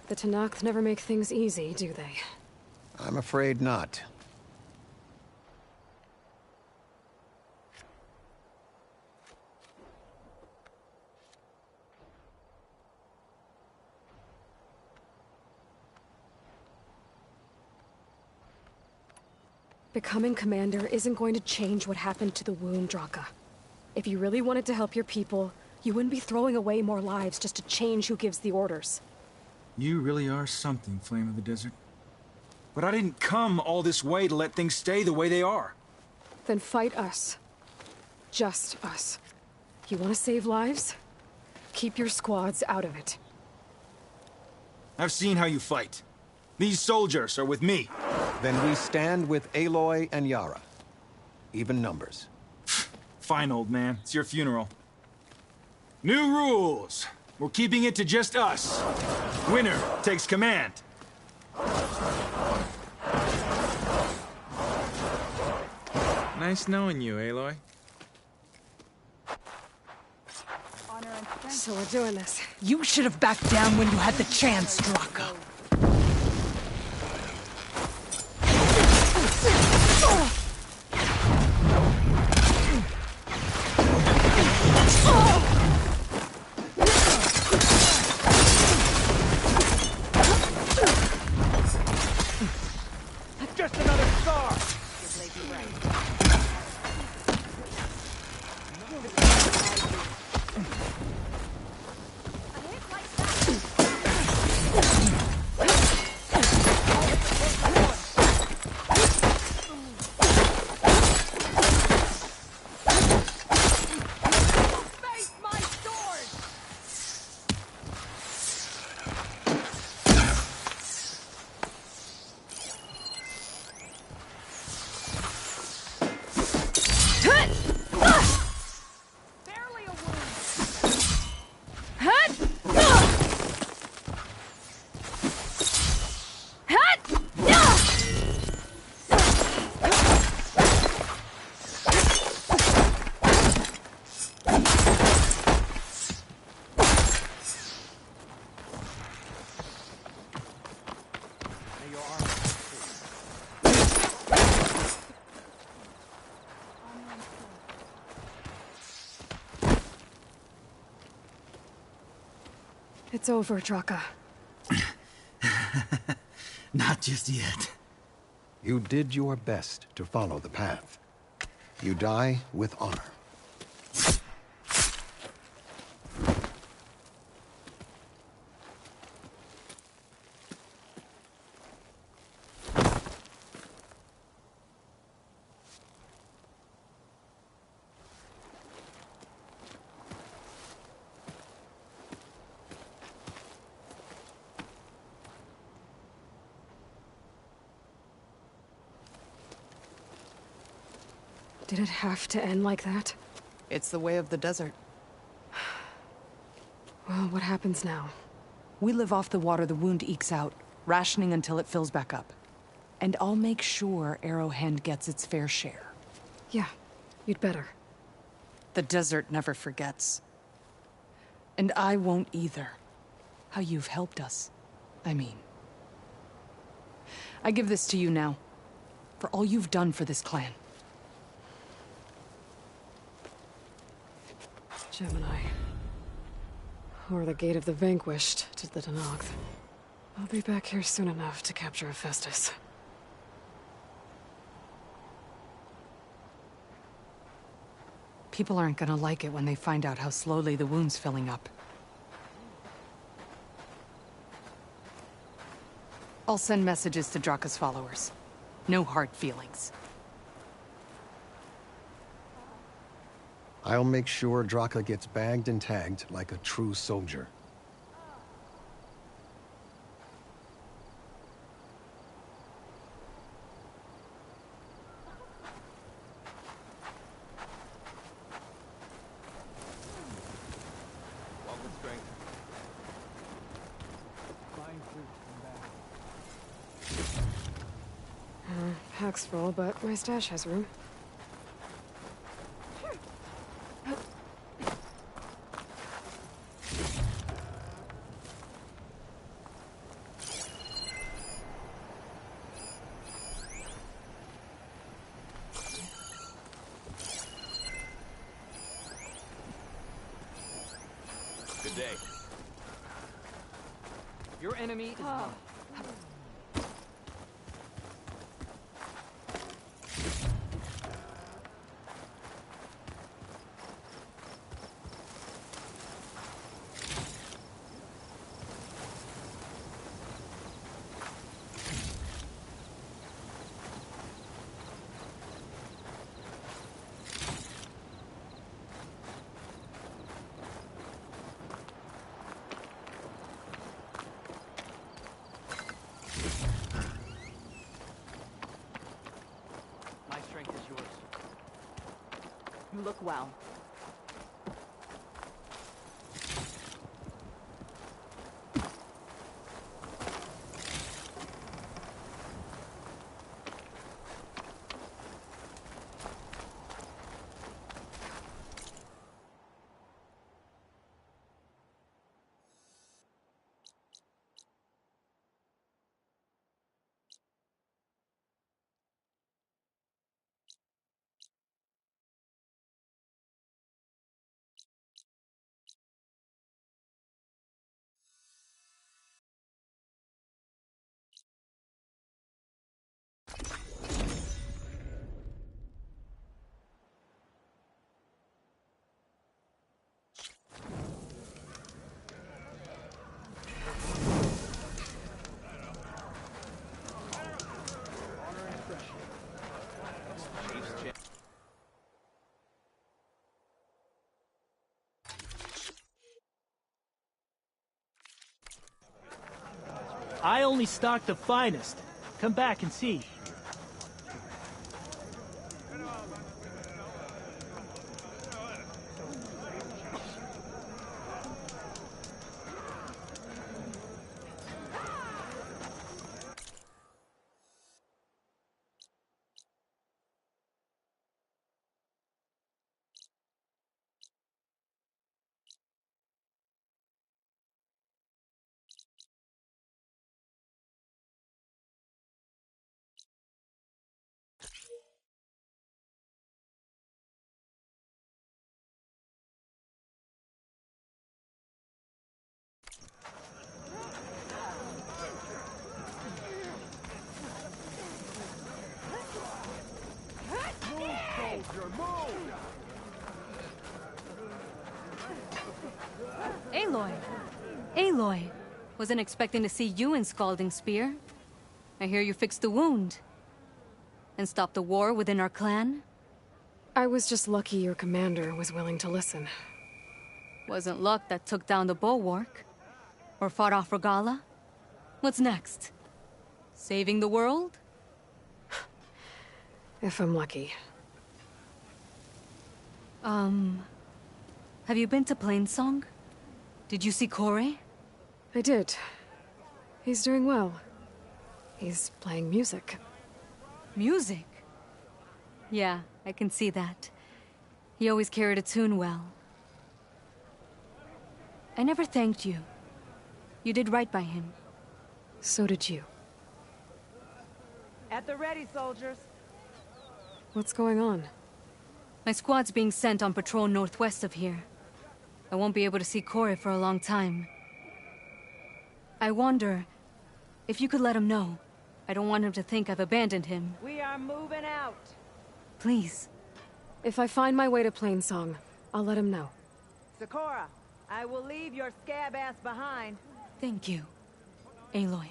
The Tenakth never make things easy, do they? I'm afraid not. Becoming commander isn't going to change what happened to the wound, Draka. If you really wanted to help your people, you wouldn't be throwing away more lives just to change who gives the orders. You really are something, Flame of the Desert. But I didn't come all this way to let things stay the way they are. Then fight us. Just us. You want to save lives? Keep your squads out of it. I've seen how you fight. These soldiers are with me. Then we stand with Aloy and Yara. Even numbers. Fine, old man. It's your funeral. New rules. We're keeping it to just us. Winner takes command. Nice knowing you, Aloy. So we're doing this. You should have backed down when you had the chance, Draka. Just another scar! It's over, Draka. Not just yet. You did your best to follow the path. You die with honor. Did it have to end like that? It's the way of the desert. Well, what happens now? We live off the water the wound ekes out, rationing until it fills back up. And I'll make sure Arrowhand gets its fair share. Yeah, you'd better. The desert never forgets. And I won't either. How you've helped us, I mean. I give this to you now, for all you've done for this clan. Gemini. Or the Gate of the Vanquished to the Danogth. I'll be back here soon enough to capture Hephaestus. People aren't gonna like it when they find out how slowly the wound's filling up. I'll send messages to Draka's followers. No hard feelings. I'll make sure Draka gets bagged and tagged like a true soldier. Pack's full, but my stash has room. Good day. Your enemy is gone. My strength is yours. You look well. I only stock the finest. Come back and see. Aloy. Aloy. Wasn't expecting to see you in Scalding Spear. I hear you fixed the wound. And stopped the war within our clan? I was just lucky your commander was willing to listen. Wasn't luck that took down the bulwark? Or fought off Regala? What's next? Saving the world? If I'm lucky. Have you been to Plainsong? Did you see Corey? I did. He's doing well. He's playing music. Music? Yeah, I can see that. He always carried a tune well. I never thanked you. You did right by him. So did you. At the ready, soldiers. What's going on? My squad's being sent on patrol northwest of here. I won't be able to see Corey for a long time. I wonder if you could let him know. I don't want him to think I've abandoned him. We are moving out. Please. If I find my way to Plainsong, I'll let him know. Sakura, I will leave your scab ass behind. Thank you, Aloy.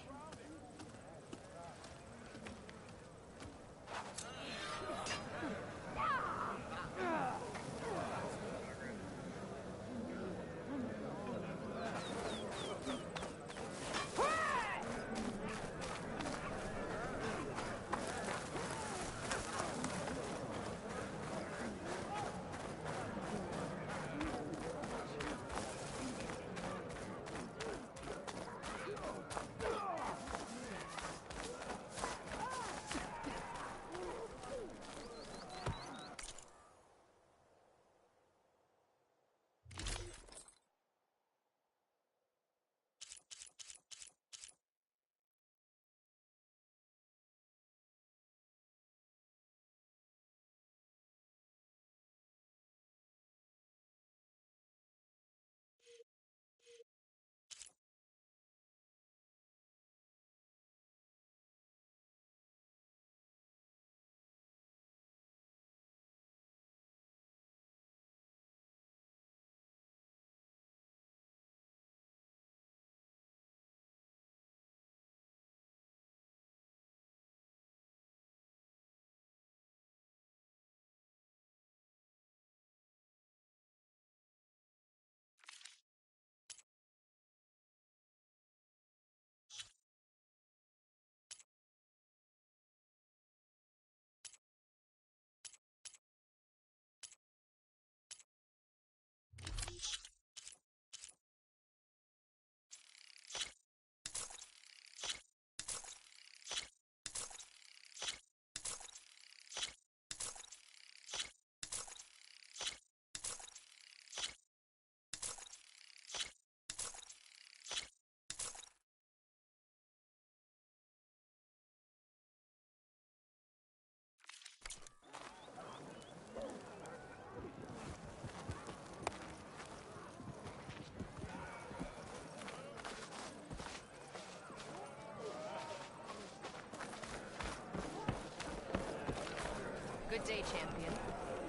Good day, champion.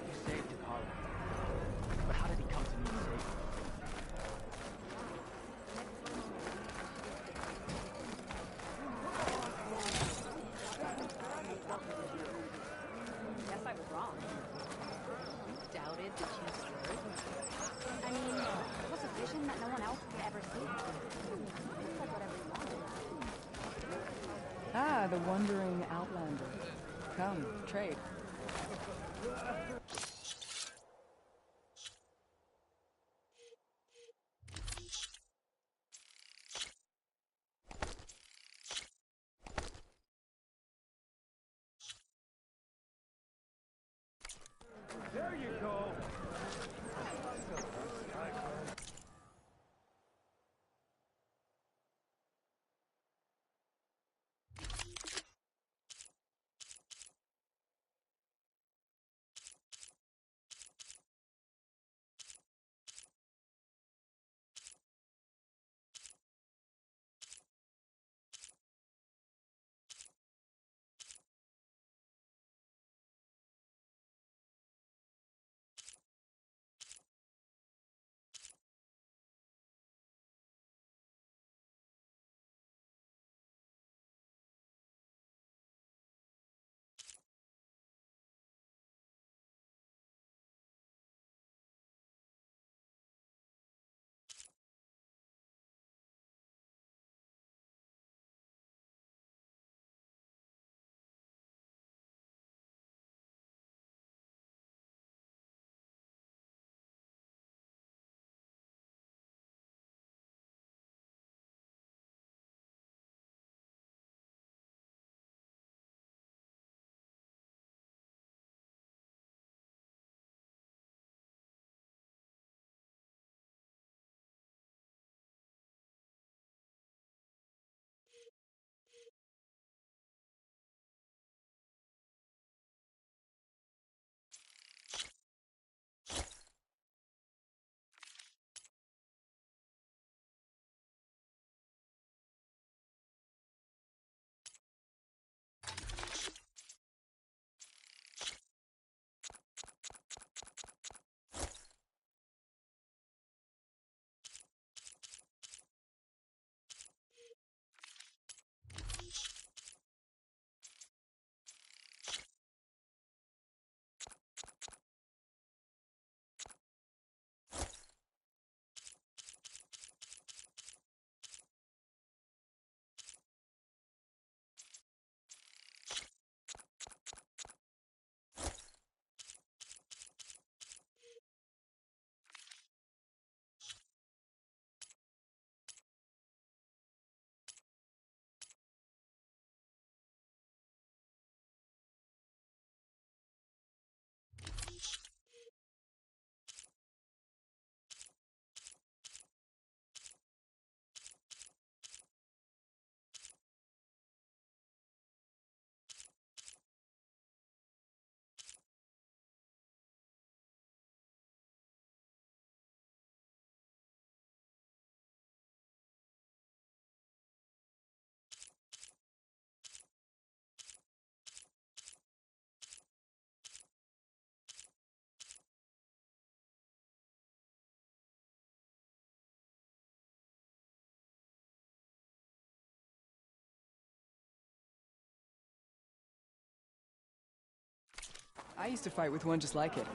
You saved Takara. But how did he come to me safe? Guess I was wrong. You doubted the chief's word? I mean, it was a vision that no one else could ever see. It's like whatever you wanted. Ah, the wandering outlander. Come, trade. There you go. I used to fight with one just like it.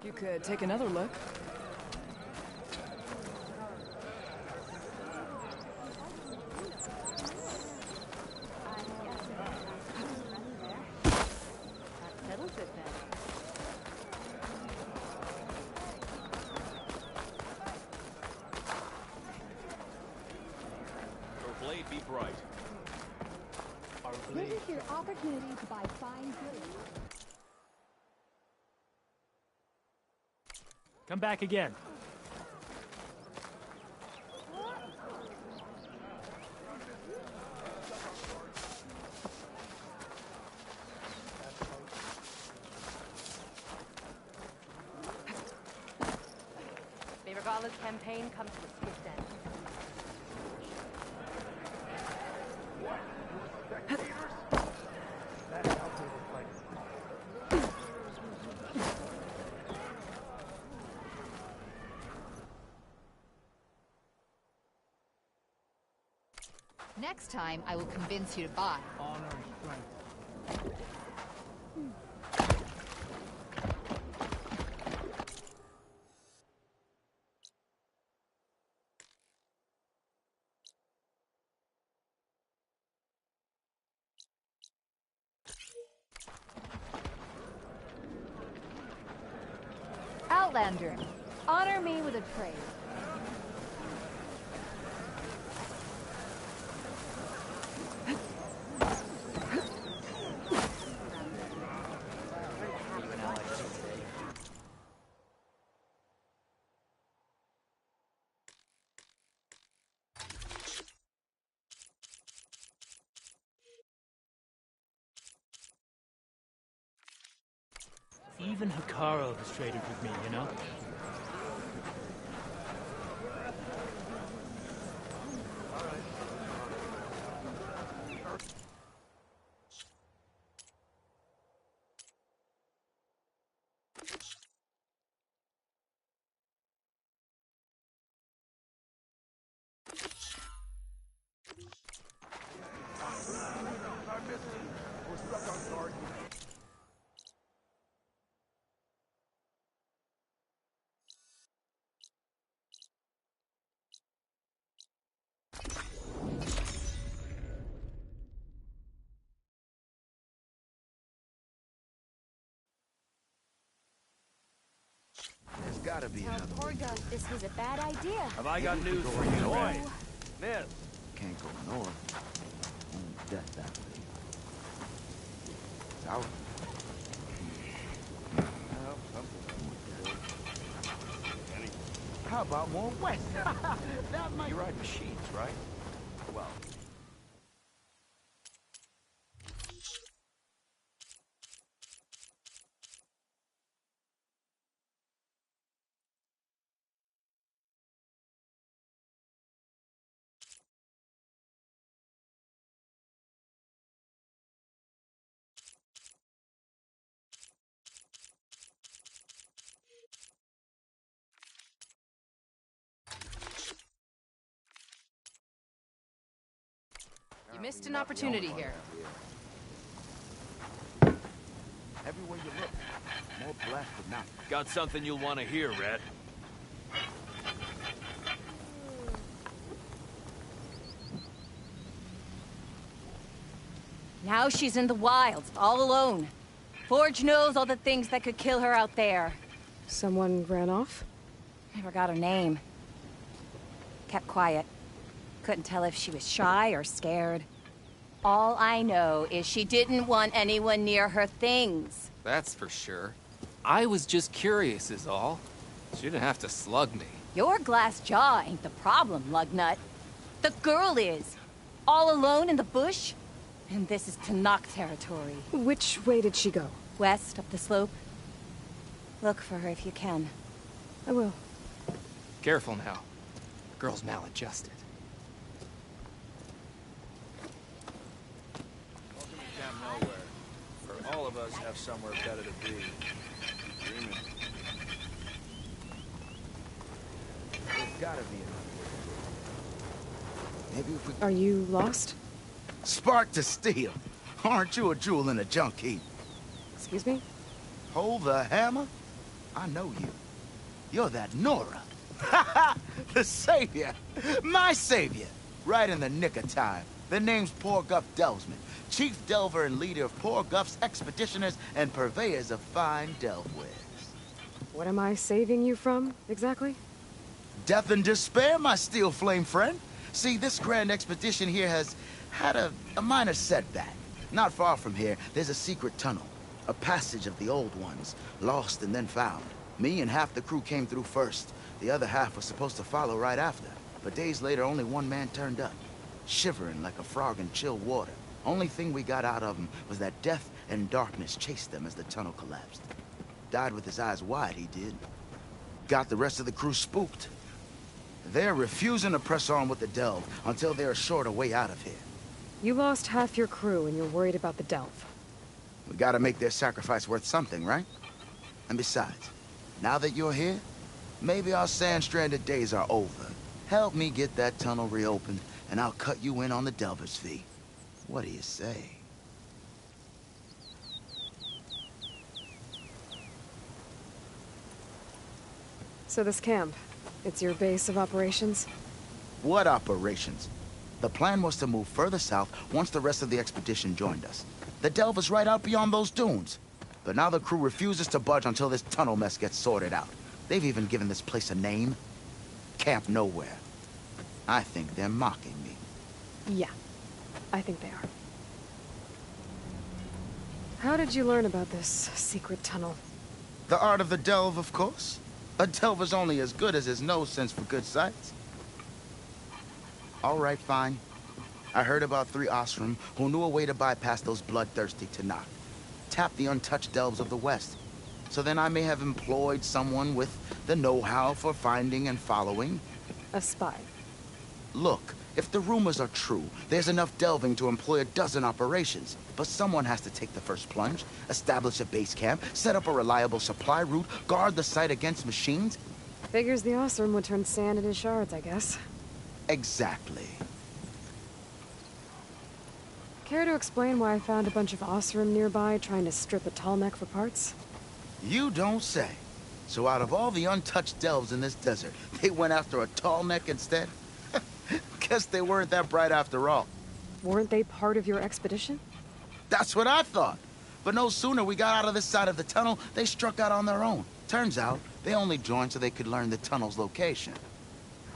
You could take another look. Settles it then. Your blade be bright. This is your opportunity to buy fine goods. Come back again. May Regala's campaign come to a swift end. Next time, I will convince you to buy. Honor and strength. Outlander, honor me with a trade. Even Hikaru has traded with me, you know? There's gotta be Tell another poor way. Gus this was a bad idea. Have I got news for you, boy? Miss. Can't go north. Only death that way. South. How about more west? That might... You ride machines, right? Well... You missed an opportunity here. everywhere you look. More blessed than not. Got something you'll want to hear, Red. Now she's in the wilds, all alone. Forge knows all the things that could kill her out there. Someone ran off? Never got her name. Kept quiet. Couldn't tell if she was shy or scared. All I know is she didn't want anyone near her things. That's for sure. I was just curious is all. She didn't have to slug me. Your glass jaw ain't the problem, Lugnut. The girl is. All alone in the bush. And this is Tenakth territory. Which way did she go? West, up the slope. Look for her if you can. I will. Careful now. Girl's maladjusted. Welcome to Camp Nowhere, where all of us have somewhere better to be. Dreaming. There's gotta be another way. Maybe if we... Are you lost? Spark to steel. Aren't you a jewel in a junk heap? Excuse me? Hold the hammer? I know you. You're that Nora. The savior. My savior. Right in the nick of time. The name's Porguff Delvesman, chief delver and leader of Porguff's expeditioners and purveyors of fine delve wares. What am I saving you from, exactly? Death and despair, my steel flame friend. See, this grand expedition here has had a minor setback. Not far from here, there's a secret tunnel. A passage of the old ones, lost and then found. Me and half the crew came through first. The other half was supposed to follow right after. But days later, only one man turned up, shivering like a frog in chill water. Only thing we got out of him was that death and darkness chased them as the tunnel collapsed. Died with his eyes wide, he did. Got the rest of the crew spooked. They're refusing to press on with the delve until they're assured a way out of here. You lost half your crew and you're worried about the delve. We gotta make their sacrifice worth something, right? And besides, now that you're here, maybe our sand-stranded days are over. Help me get that tunnel reopened, and I'll cut you in on the delver's fee. What do you say? So this camp, it's your base of operations? What operations? The plan was to move further south once the rest of the expedition joined us. The delve is right out beyond those dunes. But now the crew refuses to budge until this tunnel mess gets sorted out. They've even given this place a name. Camp Nowhere. I think they're mocking me. Yeah, I think they are. How did you learn about this secret tunnel? The art of the delve, of course. A delver's only as good as his nose sense for good sights. All right, fine. I heard about 3 Osram who knew a way to bypass those bloodthirsty Tenakth. Tap the untouched delves of the West. So then I may have employed someone with the know-how for finding and following. A spy. Look, if the rumors are true, there's enough delving to employ a dozen operations. But someone has to take the first plunge, establish a base camp, set up a reliable supply route, guard the site against machines. Figures the Osram would turn sand into shards, I guess. Exactly. Care to explain why I found a bunch of Osram nearby trying to strip a tall neck for parts? You don't say. So out of all the untouched delves in this desert, they went after a tall neck instead? Guess they weren't that bright after all. Weren't they part of your expedition? That's what I thought. But no sooner we got out of this side of the tunnel, they struck out on their own. Turns out, they only joined so they could learn the tunnel's location.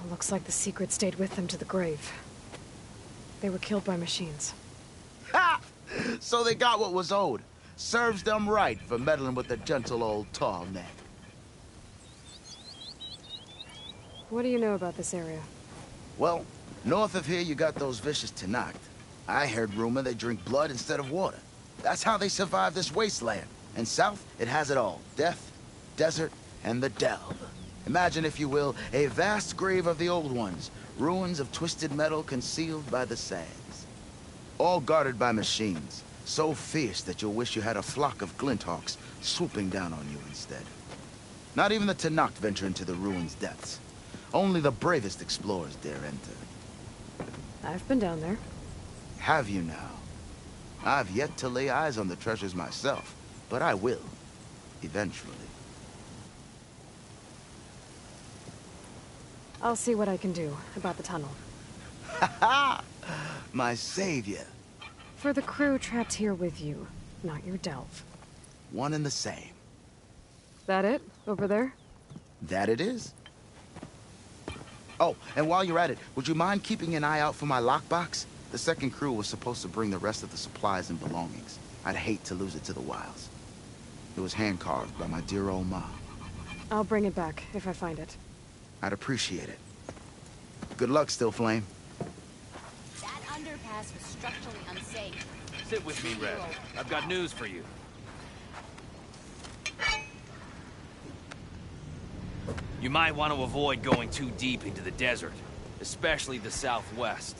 Looks like the secret stayed with them to the grave. They were killed by machines. Ha! So they got what was owed. Serves them right for meddling with the gentle old tall neck. What do you know about this area? Well, north of here you got those vicious Tenakth. I heard rumor they drink blood instead of water. That's how they survive this wasteland. And south, it has it all. Death, desert, and the delve. Imagine, if you will, a vast grave of the old ones. Ruins of twisted metal concealed by the sands. All guarded by machines. So fierce that you'll wish you had a flock of glinthawks swooping down on you instead. Not even the Tenakth venture into the ruins' depths. Only the bravest explorers dare enter. I've been down there. Have you now? I've yet to lay eyes on the treasures myself. but I will. Eventually. I'll see what I can do about the tunnel. Ha! My savior. For the crew trapped here with you, not your delve. One and the same. That it? Over there? That it is. Oh, and while you're at it, would you mind keeping an eye out for my lockbox? The second crew was supposed to bring the rest of the supplies and belongings. I'd hate to lose it to the wilds. It was hand-carved by my dear old ma. I'll bring it back if I find it. I'd appreciate it. Good luck, Still Flame. That underpass was structurally unsafe. Sit with me, Red. I've got news for you. You might want to avoid going too deep into the desert, especially the southwest.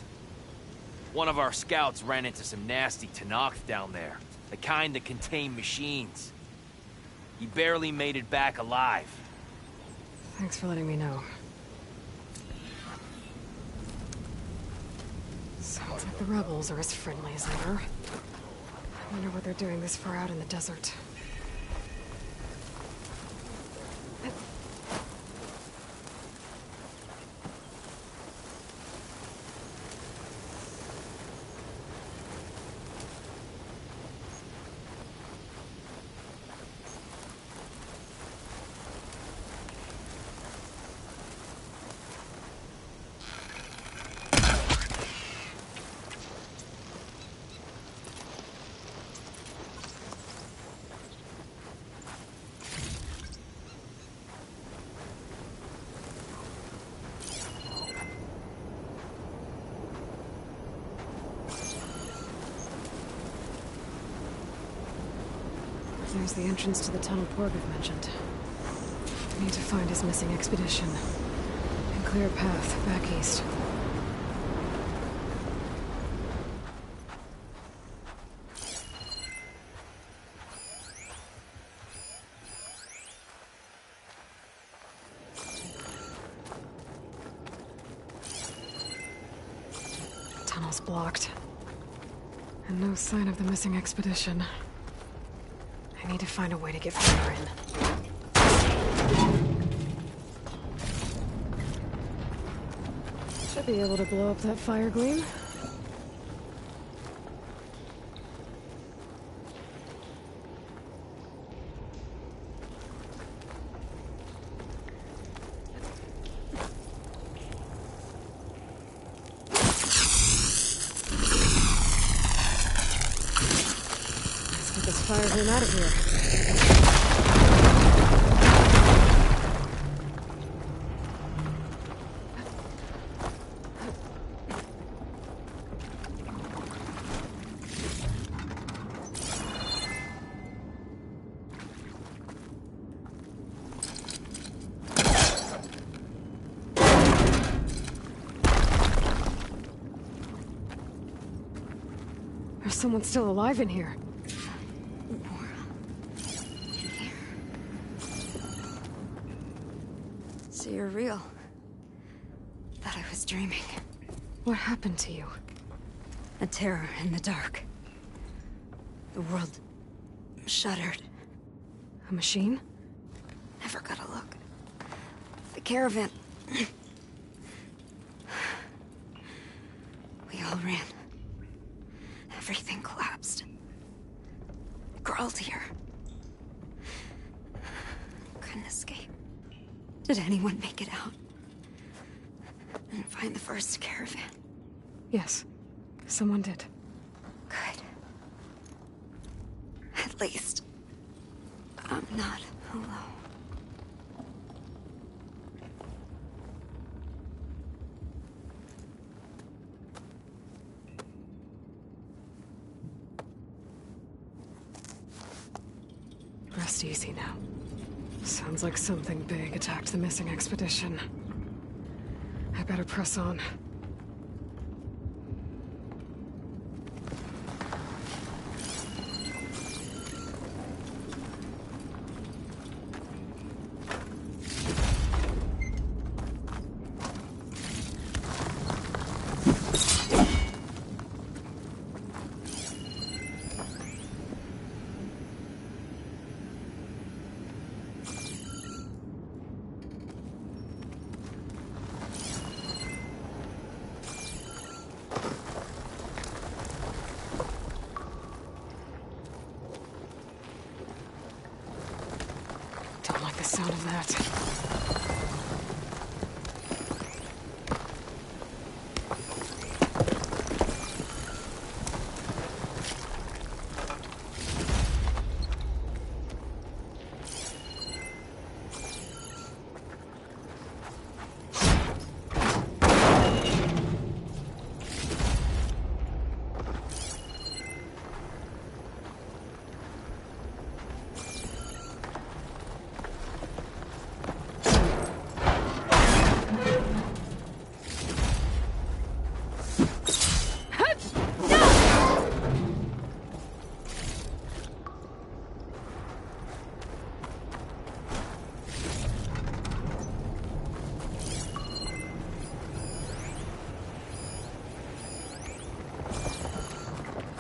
One of our scouts ran into some nasty Tenakth down there, the kind that contain machines. He barely made it back alive. Thanks for letting me know. Sounds like the rebels are as friendly as ever. I wonder what they're doing this far out in the desert. There's the entrance to the tunnel Torgov mentioned. I need to find his missing expedition. And clear a path back east. Tunnel's blocked. And no sign of the missing expedition. I need to find a way to get further in. Should be able to blow up that fire gleam. Let's get this fire gleam out of here. There's someone still alive in here. So you're real. Thought I was dreaming. What happened to you? A terror in the dark. The world shuddered. A machine? Never got a look. The caravan. We all ran. Everything collapsed. Crawled here. Couldn't escape. Did anyone make it out? And find the first caravan? Yes. Someone did. Good. At least, I'm not alone. Rest easy now. Sounds like something big attacked the missing expedition. I better press on. sound of that.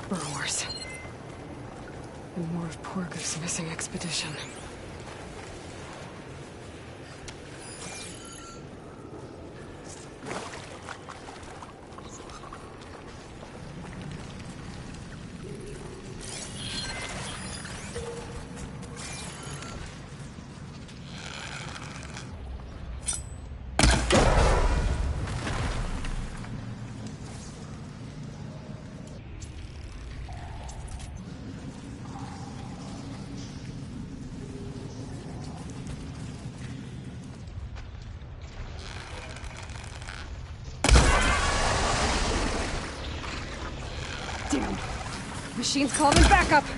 Burrowers. And more of Porgo's missing expedition. Damn. Machine's calling backup. There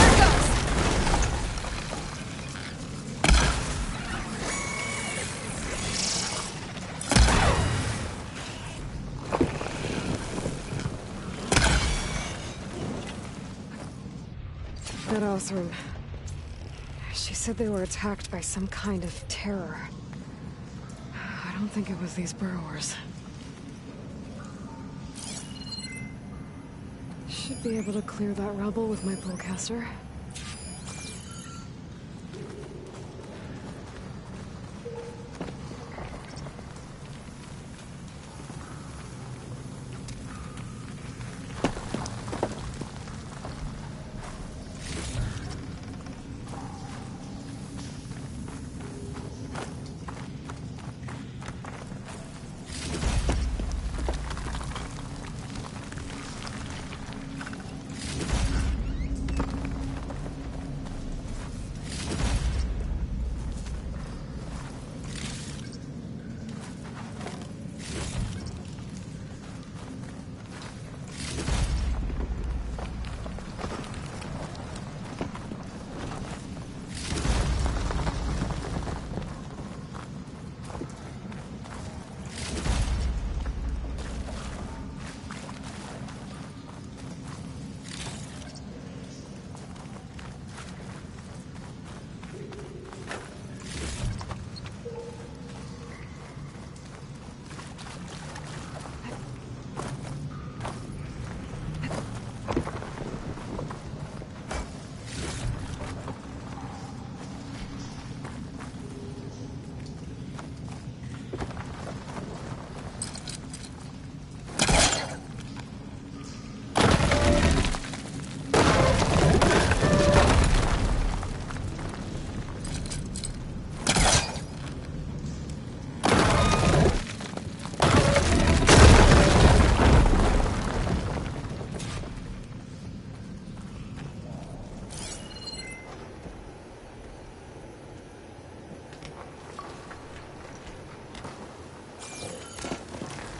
it goes. That Oseram. She said they were attacked by some kind of terror. I don't think it was these burrowers. Should be able to clear that rubble with my bowcaster.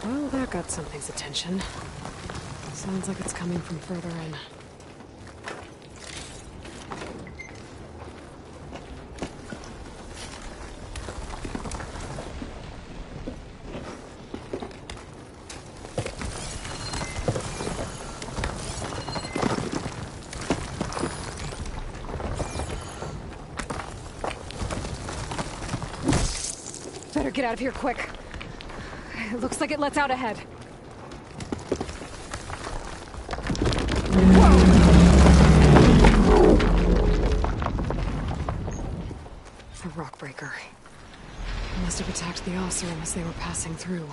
Well, that got something's attention. Sounds like it's coming from further in. Better get out of here quick. It looks like it lets out ahead. The Rockbreaker. It must have attacked the Oseram as they were passing through.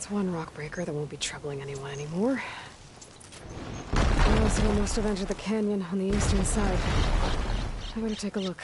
There's one rock breaker that won't be troubling anyone anymore. Those who must have entered the canyon on the eastern side. I better take a look.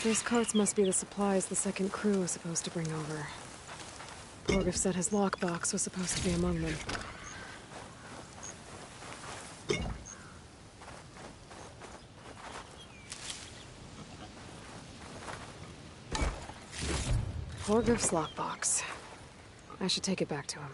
Those carts must be the supplies the second crew was supposed to bring over. Borgif said his lockbox was supposed to be among them. Borgif's lockbox. I should take it back to him.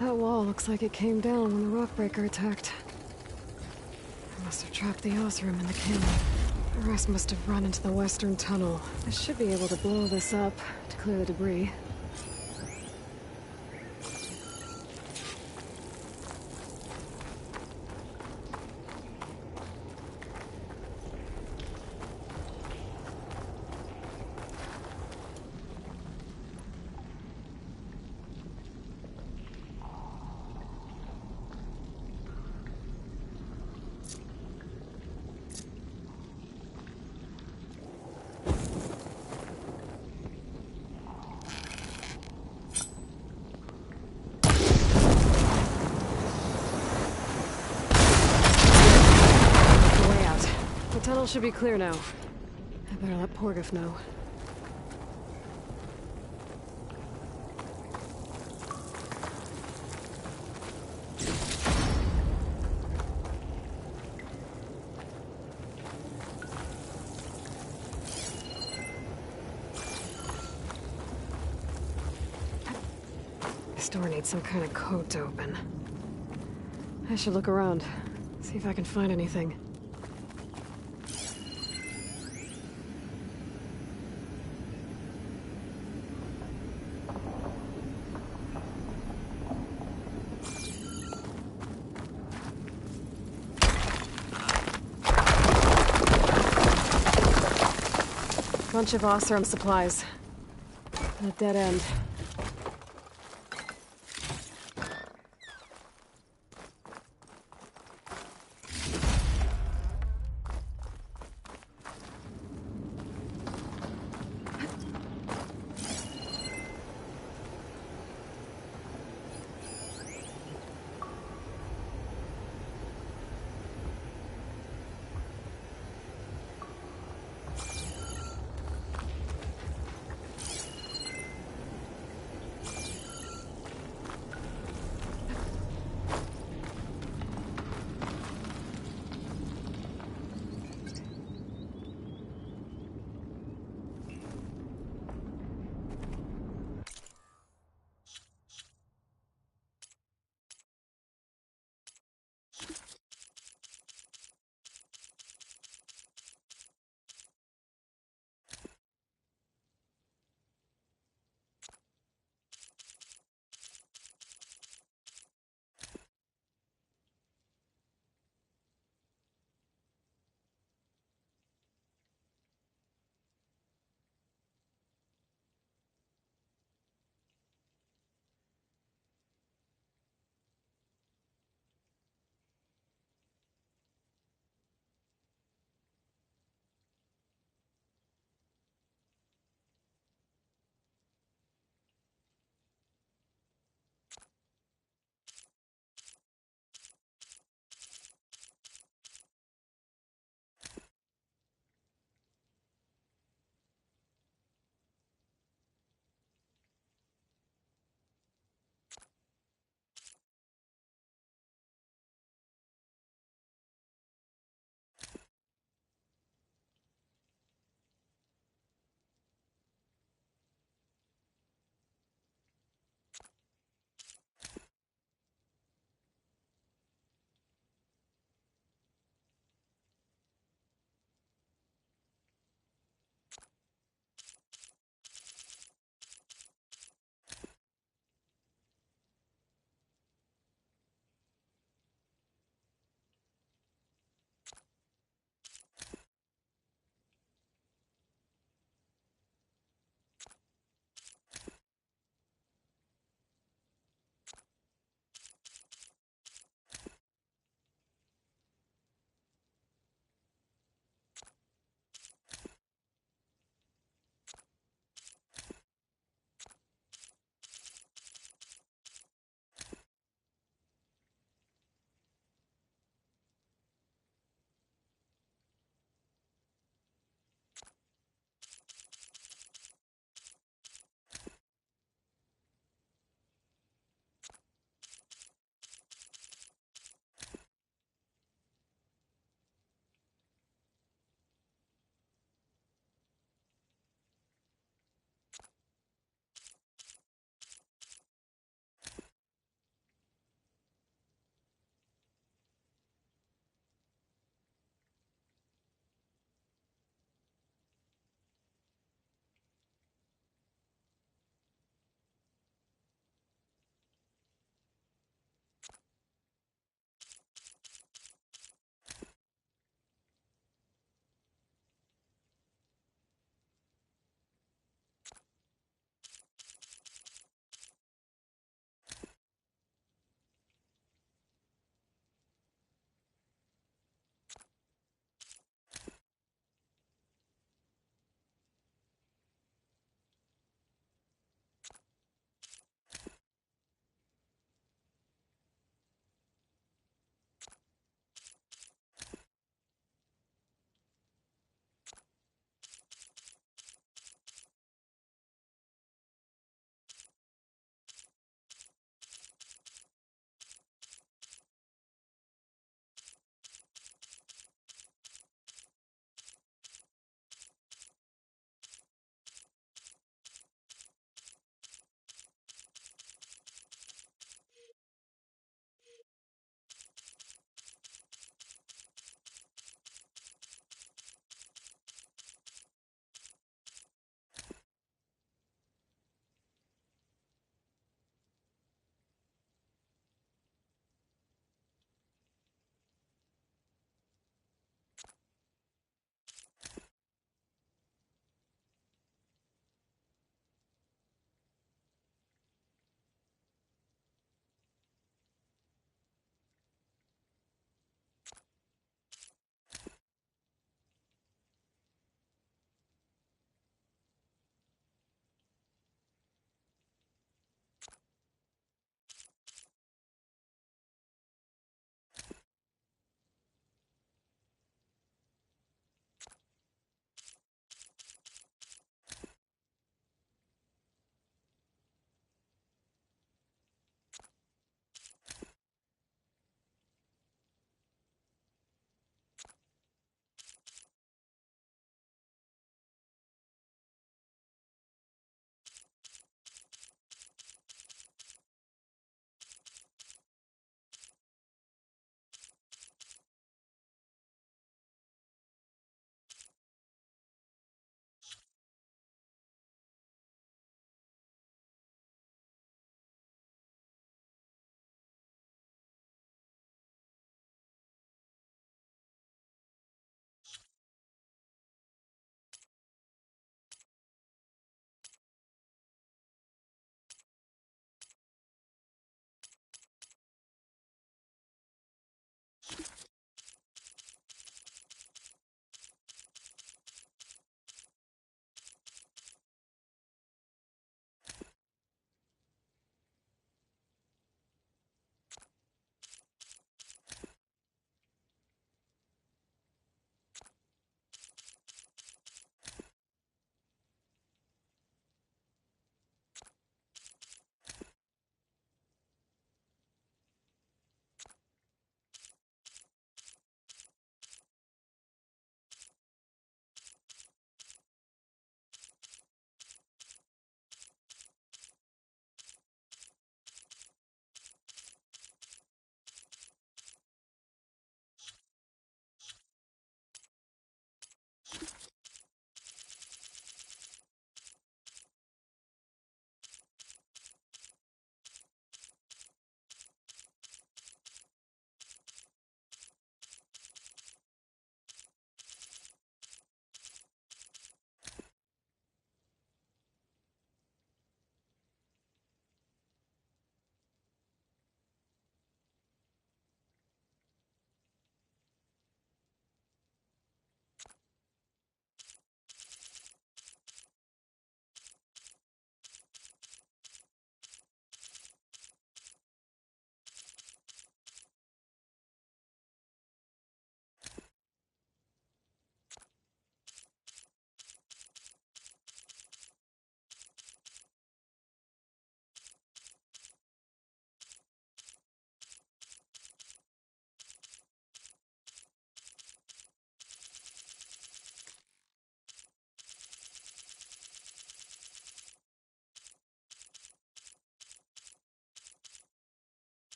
That wall looks like it came down when the Rockbreaker attacked. They must have trapped the Osram in the canyon. The rest must have run into the western tunnel. I should be able to blow this up to clear the debris. The tunnel should be clear now. I better let Porgif know. This door needs some kind of code to open. I should look around, see if I can find anything. Bunch of Osram supplies. And a dead end.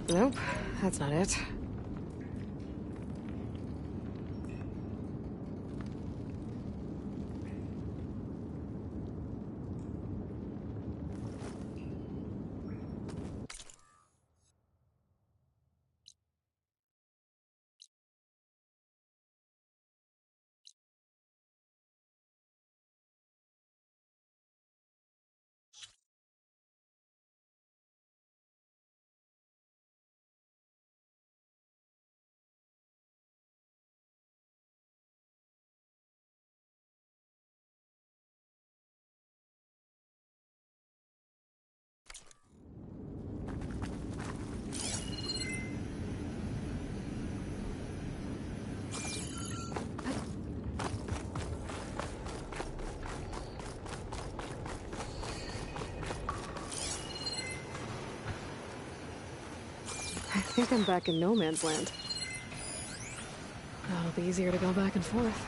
Nope, that's not it. I think I'm back in no man's land. That'll be easier to go back and forth.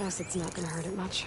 Acid's not gonna hurt it much.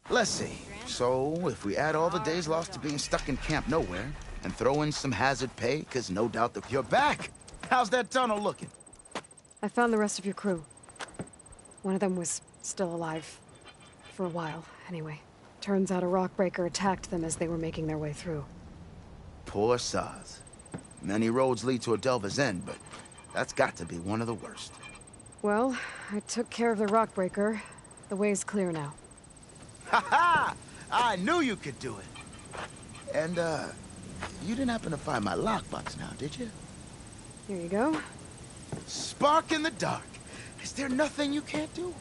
Let's see. So, if we add all the days lost to being stuck in Camp Nowhere, and throw in some hazard pay, because no doubt that you're back. How's that tunnel looking? I found the rest of your crew. One of them was still alive. For a while, anyway. Turns out a rockbreaker attacked them as they were making their way through. Poor Saz. Many roads lead to Adelva's end, but that's got to be one of the worst. Well, I took care of the rockbreaker. The way's clear now. Ha ha! I knew you could do it. And, you didn't happen to find my lockbox now, did you? Here you go. Spark in the dark. Is there nothing you can't do?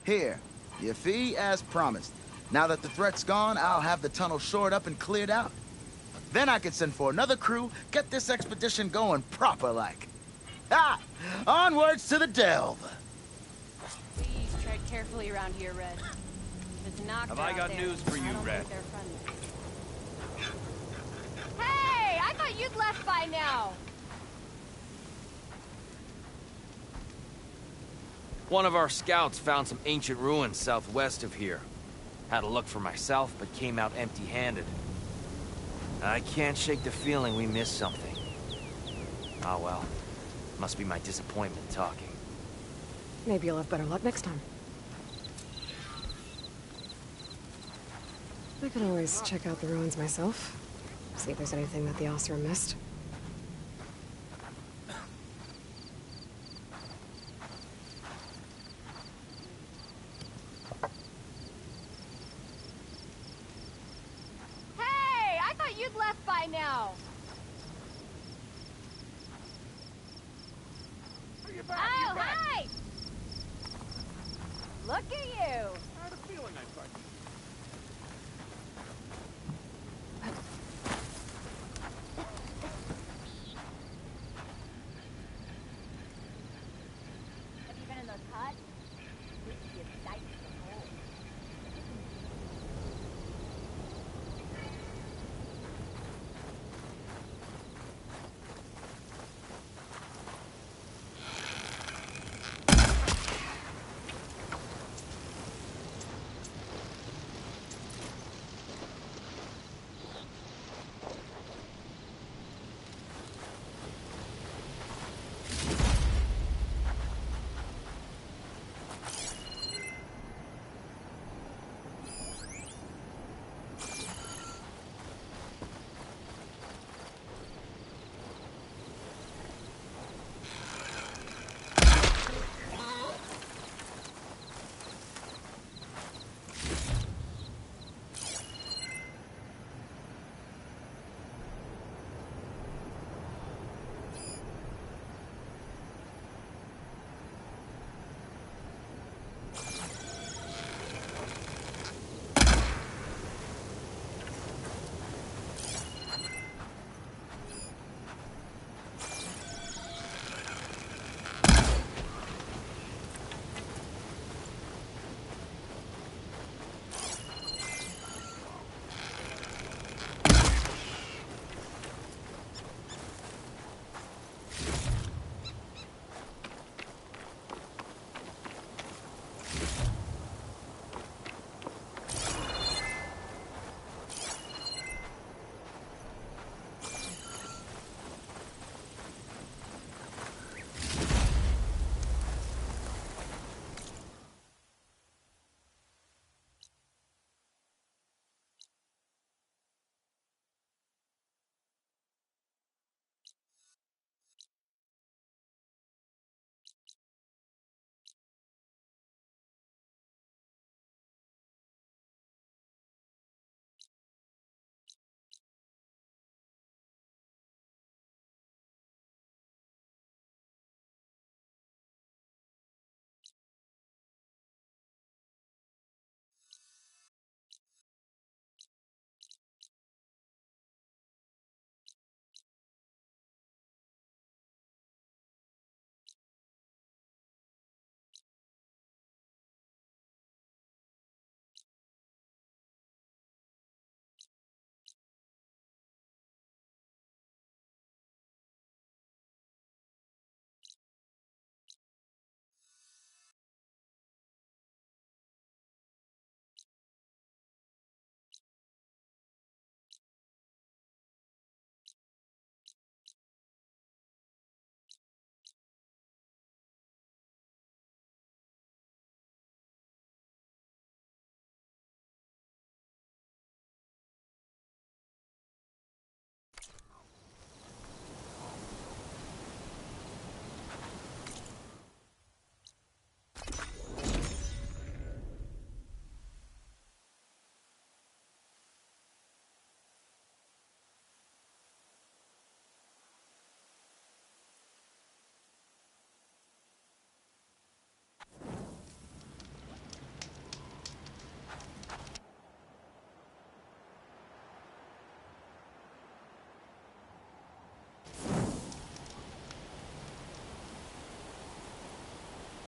Here, your fee as promised. Now that the threat's gone, I'll have the tunnel shored up and cleared out. Then I can send for another crew, get this expedition going proper-like. Ah! Onwards to the delve! Please tread carefully around here, Red. There's a knock Have I got news for you, Red? Hey! I thought you'd left by now! One of our scouts found some ancient ruins southwest of here. Had a look for myself, but came out empty-handed. I can't shake the feeling we missed something. Ah well. Must be my disappointment talking. Maybe you'll have better luck next time. I can always check out the ruins myself. See if there's anything that the Oseram missed. Hey! I thought you'd left by now! Oh, hi! Look at you! I had a feeling I'd find you.